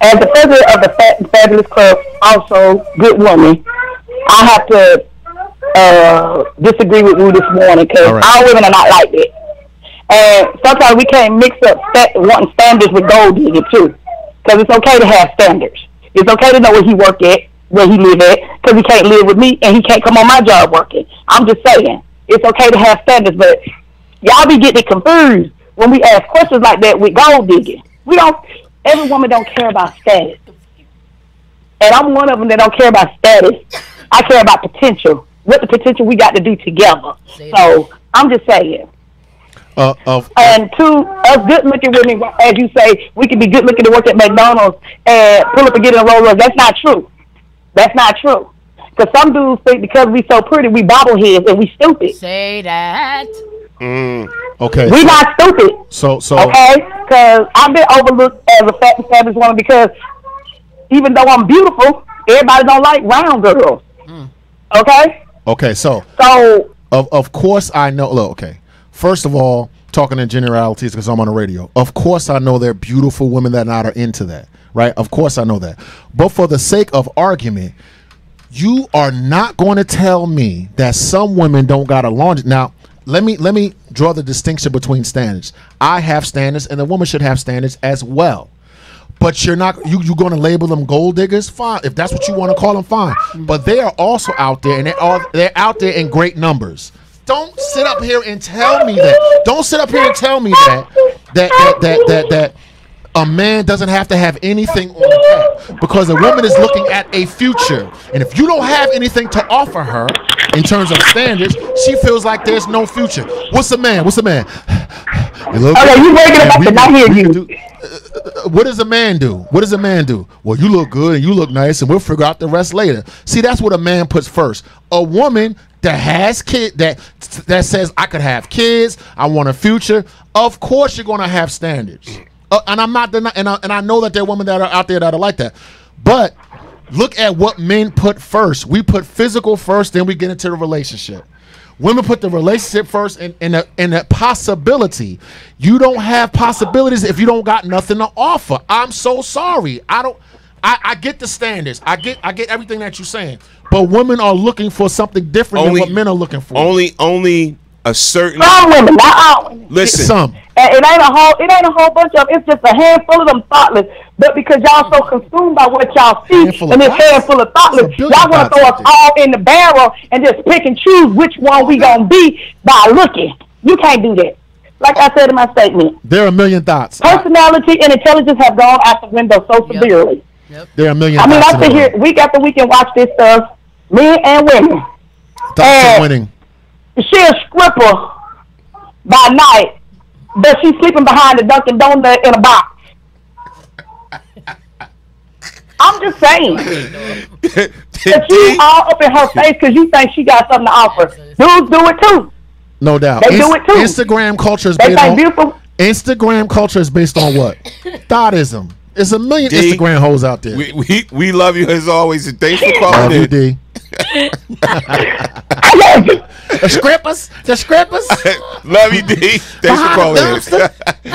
As the president of the Fat and Fabulous Club, also good woman, I have to disagree with you this morning because our women are not like that. And sometimes we can't mix up wanting standards with gold digging too. Because it's okay to have standards. It's okay to know where he work at, where he live at, because he can't live with me and he can't come on my job working. I'm just saying, it's okay to have standards, but y'all be getting confused when we ask questions like that with gold digging. Every woman don't care about status. And I'm one of them that don't care about status. I care about potential. What the potential we got to do together. So I'm just saying. And us good looking women, as you say, we can be good looking to work at McDonald's and pull up and get in a Rolls Royce. That's not true. That's not true. Because some dudes think because we so pretty, we bobbleheads and we stupid.
Say that.
Okay.
We not stupid.
So.
Okay? Because I've been overlooked as a fat and fabulous woman because even though I'm beautiful, everybody don't like round girls. Okay?
Okay, so Of course I know. Look, okay. First of all, talking in generalities because I'm on the radio. Of course I know there are beautiful women that are into that, right? Of course I know that. But for the sake of argument, you are not going to tell me that some women don't got a laundry. Now, let me draw the distinction between standards. I have standards, and the woman should have standards as well. But you're not you going to label them gold diggers? Fine, if that's what you want to call them, fine. But they are also out there, and they're out there in great numbers. Don't sit up here and tell me that. Don't sit up here and tell me that a man doesn't have to have anything on the tap, because a woman is looking at a future, and if you don't have anything to offer her in terms of standards, she feels like there's no future. What's a man? What's a man?
Okay, you waking up to not hear you.
What does a man do? What does a man do? Well, you look good and you look nice, and we'll figure out the rest later. See, that's what a man puts first. A woman that has kids, that says, I could have kids, I want a future. Of course, you're going to have standards, and I'm not denying, and I know that there are women that are out there that are like that. But look at what men put first. We put physical first, then we get into the relationship. Women put the relationship first, and the possibility. You don't have possibilities if you don't got nothing to offer. I'm so sorry. I get the standards. I get everything that you're saying. But women are looking for something different than what men are looking for.
Only a certain.
All women, not all women.
Listen,
some.
And it ain't a whole bunch of. It's just a handful of them thoughtless. But because y'all so consumed by what y'all see, and this handful of thoughtless, y'all want to throw us all in the barrel and just pick and choose which one we gonna be by looking. You can't do that. Like I said in my statement,
there are a million thoughts.
Personality and intelligence have gone out the window so severely.
Yep. There are a million.
I mean, I sit here week after week and watch this stuff, men and women.
Thoughts are winning.
She a stripper by night, but she's sleeping behind a Dunkin' Donut in a box. I'm just saying. If you all up in her face because you think she got something to offer, dudes do it too.
No doubt.
They do it too.
Instagram culture is based on Instagram culture is based on what? Thoughtism. There's a million Instagram hoes out there.
We love you as always, and thanks for calling
love
in.
You, D.
I love you.
The scrippers.
Love you, D. Thanks for calling in.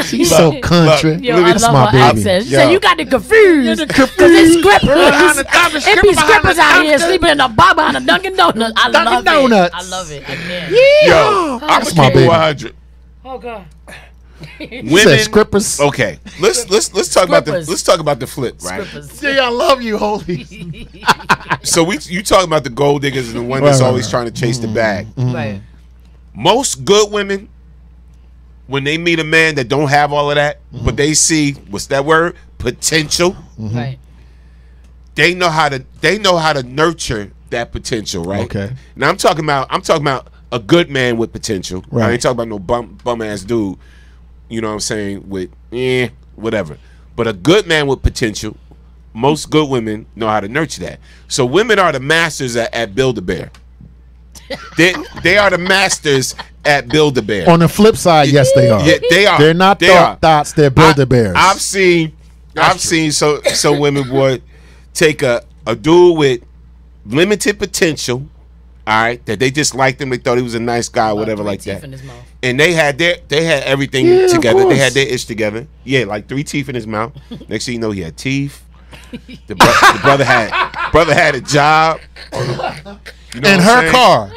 She's so country.
Yo, I love her accent. She said, you got it confused. Because it's scrippers. It be scrippers out here sleeping in a bar behind a Dunkin' Donuts. I love it. I love it. I can't.
Yo, I'm
That's my
keep
baby.
100.
Oh, God.
Women,
scrippers.
Okay, let's talk about the flip, right?
See, I love you, holy.
So you talking about the gold diggers and the one that's always trying to chase the bag.
Right.
Most good women, when they meet a man that don't have all of that, but they see what's that word? Potential.
Right.
They know how to nurture that potential, right?
Okay.
Now I'm talking about a good man with potential.
Right.
I ain't talking about no bum ass dude. You know what I'm saying? With whatever. But a good man with potential, most good women know how to nurture that. So women are the masters at Build-A-Bear. They are the masters at Build-A-Bear.
On the flip side, yes, they are.
Yeah, they are.
They're not thoughts. They're Build-A-Bears.
I've seen so women would take a dude with limited potential, all right, that they just liked him, they thought he was a nice guy, whatever like that. And they had everything together. They had their ish together. Yeah, like 3 teeth in his mouth. Next thing you know, he had teeth. The brother had a job. You know
in her car.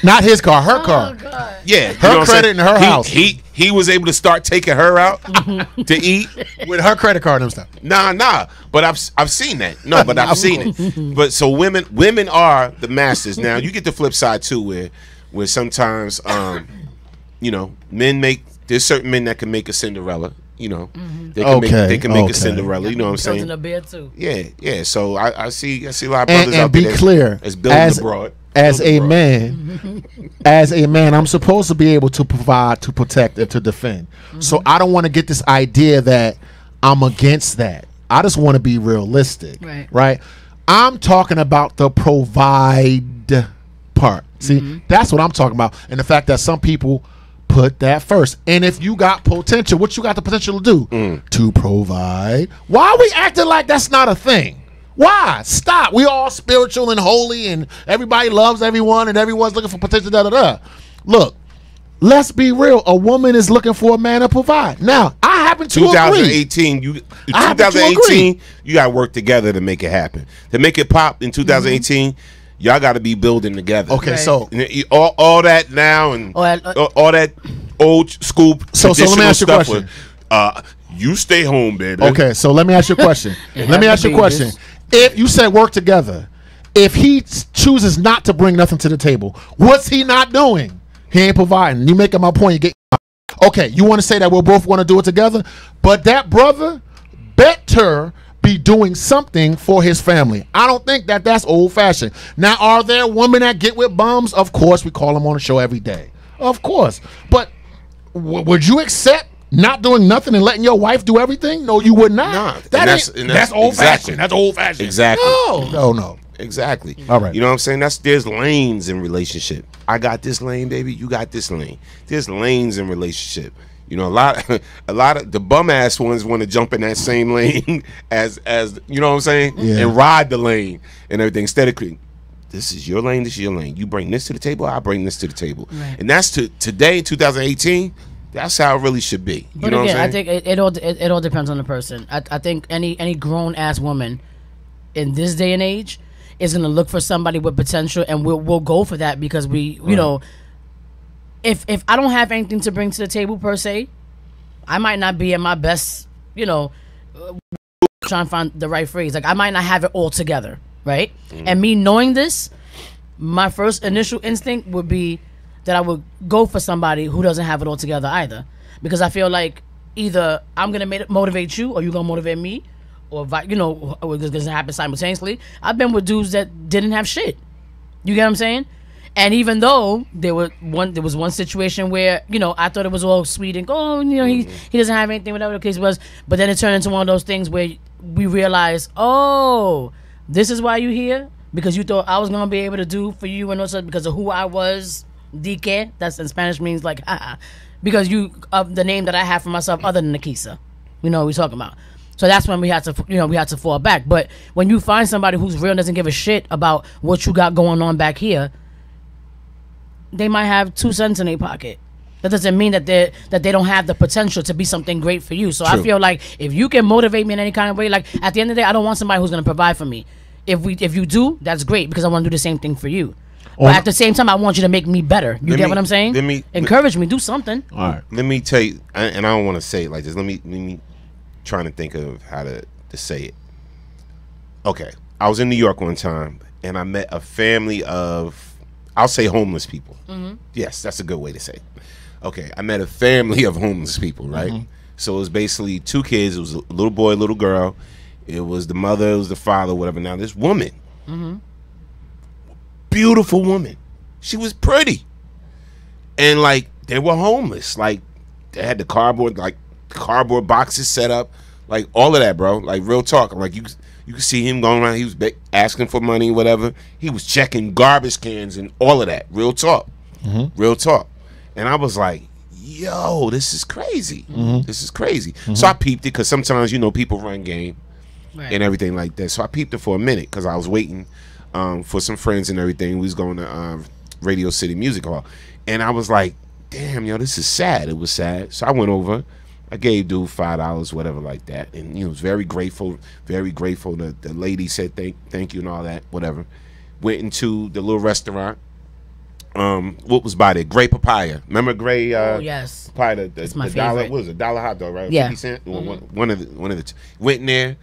Not his car, her car.
God. Yeah.
Her credit in her house.
He was able to start taking her out to eat.
With her credit card and stuff.
Nah. But I've seen that. No, but I've seen it. But so women are the masters. Now you get the flip side too where sometimes there's certain men that can make a Cinderella. You know, they can make a Cinderella. You know what I'm saying?
In a bed too.
Yeah. So I see a lot of brothers
and
out
be
there
clear,
as building abroad.
As a man, I'm supposed to be able to provide, to protect, and to defend. So I don't want to get this idea that I'm against that. I just want to be realistic, right? I'm talking about the provide part. See, that's what I'm talking about, and the fact that some people put that first. And if you got potential, what you got the potential to do? To provide. Why are we acting like that's not a thing? Why? Stop. We all spiritual and holy, and everybody loves everyone, and everyone's looking for potential. Da da da. Look, let's be real. A woman is looking for a man to provide. Now, I happen to
2018,
agree.
2018, you got to work together to make it happen. To make it pop in 2018, y'all got to be building together.
Okay, so
all that now and all that old school.
So let me ask you a question.
You stay home, baby.
Okay, so let me ask you a question. Let me ask you a question. If you said work together, if he chooses not to bring nothing to the table, what's he not doing? He ain't providing. You making my point. You get okay. You want to say that we'll both want to do it together, but that brother better be doing something for his family. I don't think that that's old fashioned. Now, are there women that get with bums? Of course, we call them on the show every day. Of course, but would you accept not doing nothing and letting your wife do everything? No, you would not.
Nah,
that's old fashioned. That's old fashioned.
Exactly.
No.
Exactly.
All right.
You know what I'm saying? There's lanes in relationship. I got this lane, baby. You got this lane. There's lanes in relationship. You know, a lot of the bum ass ones want to jump in that same lane as you know what I'm saying, and ride the lane and everything instead of this is your lane, this is your lane. You bring this to the table, I bring this to the table, and that's today, 2018. That's how it really should be. You know what I'm saying?
I think it all depends on the person. I think any grown ass woman in this day and age is gonna look for somebody with potential, and we'll go for that because you know, if I don't have anything to bring to the table per se, I might not be at my best. You know, trying to find the right phrase. Like I might not have it all together, right? And me knowing this, my first initial instinct would be that I would go for somebody who doesn't have it all together either, because I feel like either I'm gonna motivate you or you're gonna motivate me, or you know, it's gonna happen simultaneously. I've been with dudes that didn't have shit. You get what I'm saying? And even though there was one situation where, you know, I thought it was all sweet and you know, he doesn't have anything, whatever the case was, but then it turned into one of those things where we realized, oh, this is why you're here, because you thought I was gonna be able to do for you and also because of who I was. Dique, that's in Spanish means like because of the name that I have for myself other than Nikisa. You know what we're talking about. So that's when we had to fall back. But when you find somebody who's real and doesn't give a shit about what you got going on back here, they might have 2 cents in their pocket. That doesn't mean that they don't have the potential to be something great for you. So I feel like if you can motivate me in any kind of way, like at the end of the day, I don't want somebody who's gonna provide for me. If you do, that's great, because I want to do the same thing for you. But at the same time, I want you to make me better. You get what I'm saying? Encourage me, do something.
All right. Let me tell you, and I don't want to say it like this. Let me trying to think of how to say it. Okay. I was in New York one time, and I met a family of, I'll say homeless people. Yes, that's a good way to say it. Okay. I met a family of homeless people, right? So it was basically 2 kids. It was a little boy, a little girl. It was the mother, it was the father, whatever. Now, this woman, beautiful woman. She was pretty. And like they were homeless. Like they had the cardboard boxes set up. Like all of that, bro. Like real talk. Like you could see him going around. He was asking for money, whatever. He was checking garbage cans and all of that. Real talk. Real talk. And I was like, yo, this is crazy. This is crazy. So I peeped it because sometimes, you know, people run game and everything like that. So I peeped it for a minute because I was waiting for some friends and everything. We was going to Radio City Music Hall, and I was like, damn, yo, this is sad. It was sad. So I went over, I gave dude $5, whatever like that, and he was very grateful. The lady said thank you and all that, whatever. Went into the little restaurant. What was by there? Gray Papaya. Remember Gray?
Yes.
Papaya.
That's my
the dollar.
favorite.
What was it? $1 hot dog, right?
Yeah.
50 cents. One of the two. Went in there.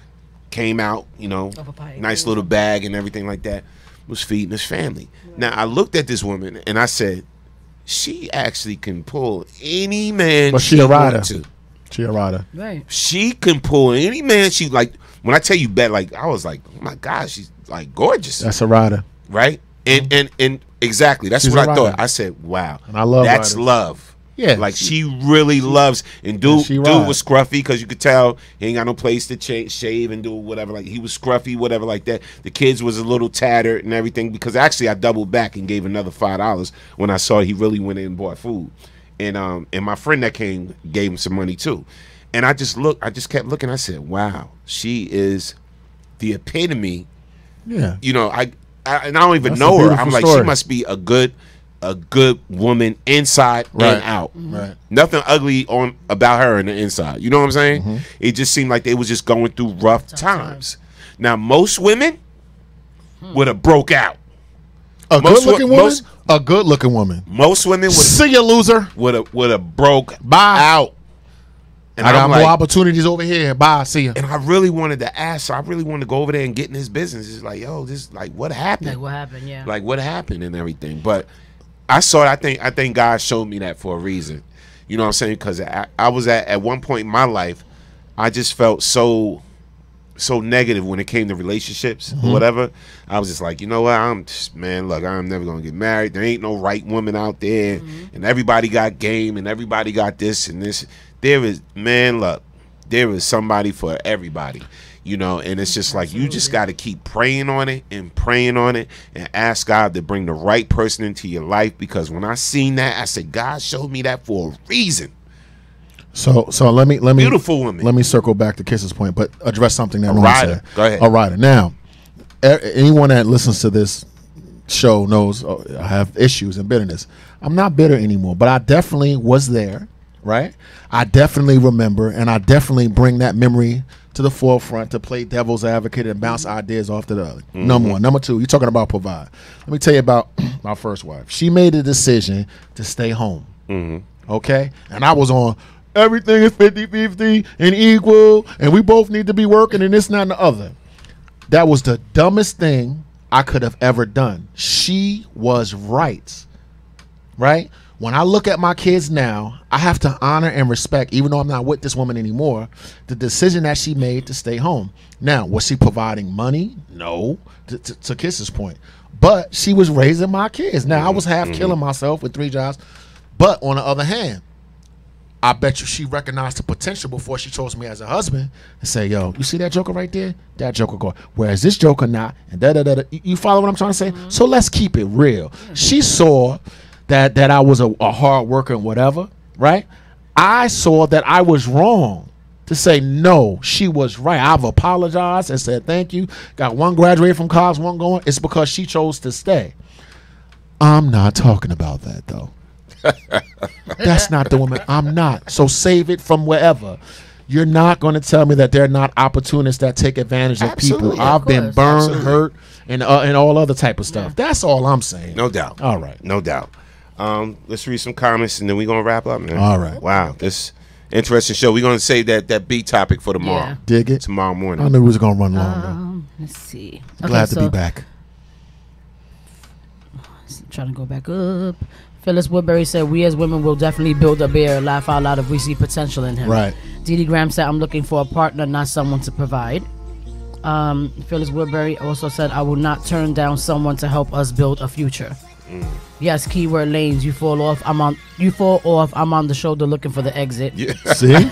Came out, you know, nice little bag and everything like that. Was feeding his family. Now I looked at this woman and I said, she actually can pull any man.
But she a rider. She a rider.
Right.
She can pull any man. She like when I tell you bet, like I was like, oh my God, she's like gorgeous.
That's a rider.
Right. And exactly. That's what I thought. I said, wow.
And I love
that's
riders.
love.
Yeah,
like she really loves. And dude was scruffy because you could tell he ain't got no place to shave and do whatever. Like he was scruffy, whatever like that. The kids was a little tattered and everything because actually I doubled back and gave another $5 when I saw he really went in and bought food. And my friend that came gave him some money too. And I just kept looking. I said, wow, she is the epitome.
Yeah.
You know, and I don't even
That's
know
a
her.
beautiful
I'm like,
story.
she must be a good woman inside and out.
Right.
Nothing ugly about her on the inside. You know what I'm saying? It just seemed like they was just going through rough times. Now, most women would have broke out.
A good-looking woman. A good-looking woman.
Most women would
see you, loser.
Would have broke
Bye.
out. And
I got
I'm
more
like,
opportunities over here. Bye. See you.
And I really wanted to ask. So I really wanted to go over there and get in his business. It's like, yo, this like what happened?
Like what happened? Yeah.
Like what happened and everything. But I saw it. I think God showed me that for a reason. You know what I'm saying? Because I was at one point in my life, I just felt so negative when it came to relationships or whatever. I was just like, you know what? Look, I'm never gonna get married. There ain't no right woman out there, and everybody got game, and everybody got this and this. There is, look, there is somebody for everybody. You know, and it's just like you just got to keep praying on it and ask God to bring the right person into your life. Because when I seen that, I said, God showed me that for a reason.
So let me
beautiful woman.
Let me circle back to Kiss's point, but address something that
Ryder.
said.
Go ahead.
All right. Now, anyone that listens to this show knows I have issues and bitterness. I'm not bitter anymore, but I definitely was there. Right? I definitely remember, and I definitely bring that memory to the forefront to play devil's advocate and bounce ideas off to the other. Number one. Number two, you're talking about provide. Let me tell you about my first wife. She made a decision to stay home. Okay? And I was on everything is 50-50 and equal, and we both need to be working and this, and that, and the other. That was the dumbest thing I could have ever done. She was right. Right? When I look at my kids now, I have to honor and respect, even though I'm not with this woman anymore, the decision that she made to stay home. Now, was she providing money? No, to Kiss's point. But she was raising my kids. Now, I was half killing myself with 3 jobs. But on the other hand, I bet you she recognized the potential before she chose me as a husband and say, yo, you see that joker right there? That joker going. Whereas this joker not. And da-da-da-da. You follow what I'm trying to say? So let's keep it real. She saw that I was a hard worker and whatever, right? I saw that I was wrong to say no, she was right. I've apologized and said thank you. Got one graduated from college, one going. It's because she chose to stay. I'm not talking about that though. That's not the woman. I'm not. So save it from wherever. You're not going to tell me that there are not opportunists that take advantage of people. I've been burned, hurt, and all other type of stuff. That's all I'm saying.
No doubt.
All right.
No doubt. Let's read some comments and then we're gonna wrap up, man.
All right.
Wow, this interesting show. We're gonna save that beat topic for tomorrow.
Yeah.
Dig it.
Tomorrow morning.
I knew we was gonna run long though.
Let's see.
Glad to be back.
Trying to go back up. Phyllis Woodbury said, we as women will definitely build a bear, laugh out loud if we see potential in him.
Right.
Dee Dee Graham said, I'm looking for a partner, not someone to provide. Phyllis Woodbury also said, I will not turn down someone to help us build a future. Yes, keyword lanes. You fall off. I'm on the shoulder looking for the exit.
Yeah.
See?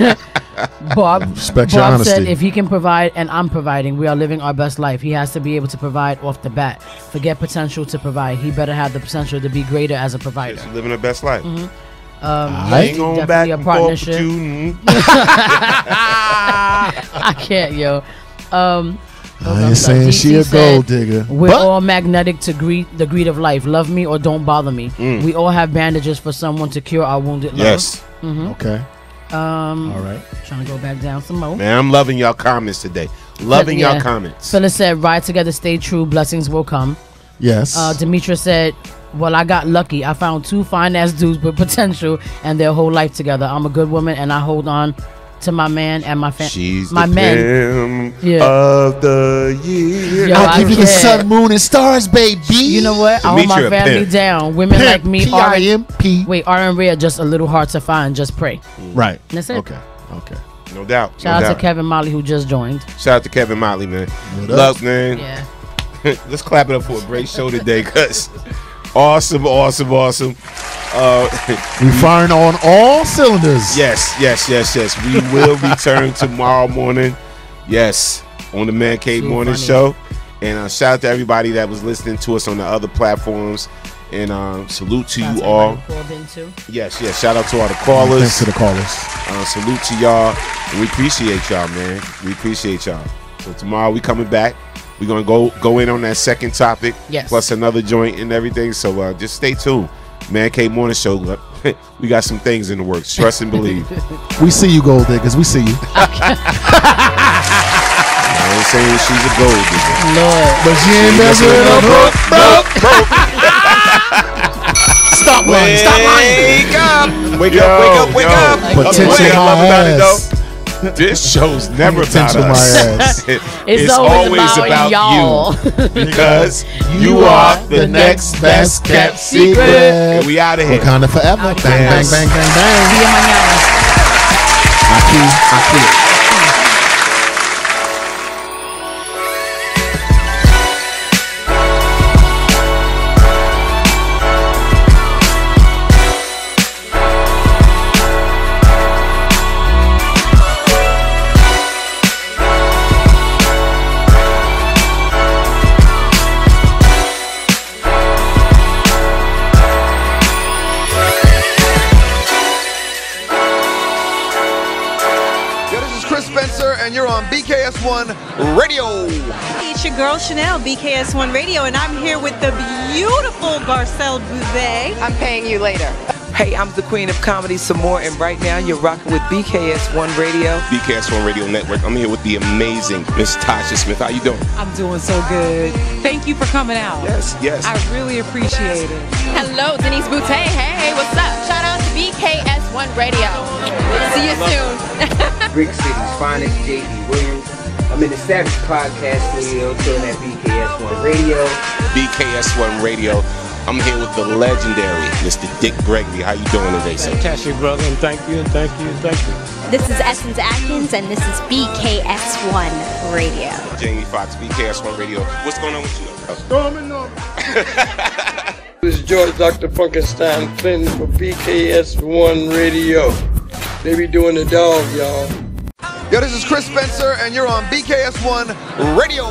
Bob
Respect your honesty.
said, if he can provide and I'm providing, we are living our best life. He has to be able to provide off the bat. Forget potential to provide. He better have the potential to be greater as a provider.
She's living her best life.
I
ain't going back
a partnership. I can't, yo.
I ain't saying she a gold digger.
We're all magnetic to the greed of life. Love me or don't bother me. We all have bandages for someone to cure our wounded love.
Yes.
Okay. All right.
Trying to go back down some more.
Man, I'm loving y'all comments today. Loving y'all comments.
Phyllis said, ride together, stay true, blessings will come.
Yes.
Demetra said, well, I got lucky. I found 2 fine-ass dudes with potential and their whole life together. I'm a good woman and I hold on to my man and my family.
She's
my
the
man
of the year.
Yo,
I'll give you the sun, moon, and stars, baby.
You know what? I hold my family down. Women like me aren't rare, just a little hard to find. Just pray.
Right.
That's it.
Okay.
No doubt.
Shout out to Kevin Motley who just joined.
Shout out to Kevin Motley, man. Love, man.
Yeah.
Let's clap it up for a great show today, cuz awesome.
We firing on all cylinders.
Yes. We will return tomorrow morning. Yes, on the Man Cave Morning Show. And shout out to everybody that was listening to us on the other platforms. And salute to you all. Yes. Shout out to all the callers.
Thanks to the callers.
Salute to y'all. And we appreciate y'all, man. We appreciate y'all. So tomorrow we coming back. We're gonna go in on that second topic, plus another joint and everything. So just stay tuned. Man Cave Morning Show. We got some things in the works. Trust and believe.
We see you, gold diggers. We see you.
I ain't saying she's a gold digger.
Lord. But she ain't never broke. Stop lying. Stop lying.
Wake up.
Potential my ass.
This show's never about us.
It's always about
you. Because you are the next best kept secret. And we out of here.
Wakanda forever. Bang, bang, bang, bang, bang.
See you mañana.
Aquí.
BKS1 Radio.
It's your girl Chanel, BKS1 Radio, and I'm here with the beautiful Garcelle Bouvet.
I'm paying you later.
Hey, I'm the queen of comedy, some more, and right now you're rocking with BKS1 Radio.
BKS1 Radio Network. I'm here with the amazing Miss Tasha Smith. How you doing?
I'm doing so good. Thank you for coming out.
Yes.
I really appreciate it.
Hello, Denise Boutte. Hey, what's up? Shout out to BKS1 Radio. See you soon.
Brick City's finest, J.D. Williams. I'm in the Savage Podcast Studio, chilling at BKS1 Radio.
BKS1 Radio. I'm here with the legendary Mr. Dick Gregory. How you doing today, sir?
Fantastic, brother, and thank you.
This is Essence Atkins, and this is BKS1 Radio.
Jamie Foxx, BKS1 Radio. What's going on with you?
Storming up. This is George Dr. Funkenstein Clinton for BKS1 Radio. They be doing the dog, y'all.
Yo, this is Chris Spencer, and you're on BKS1 Radio.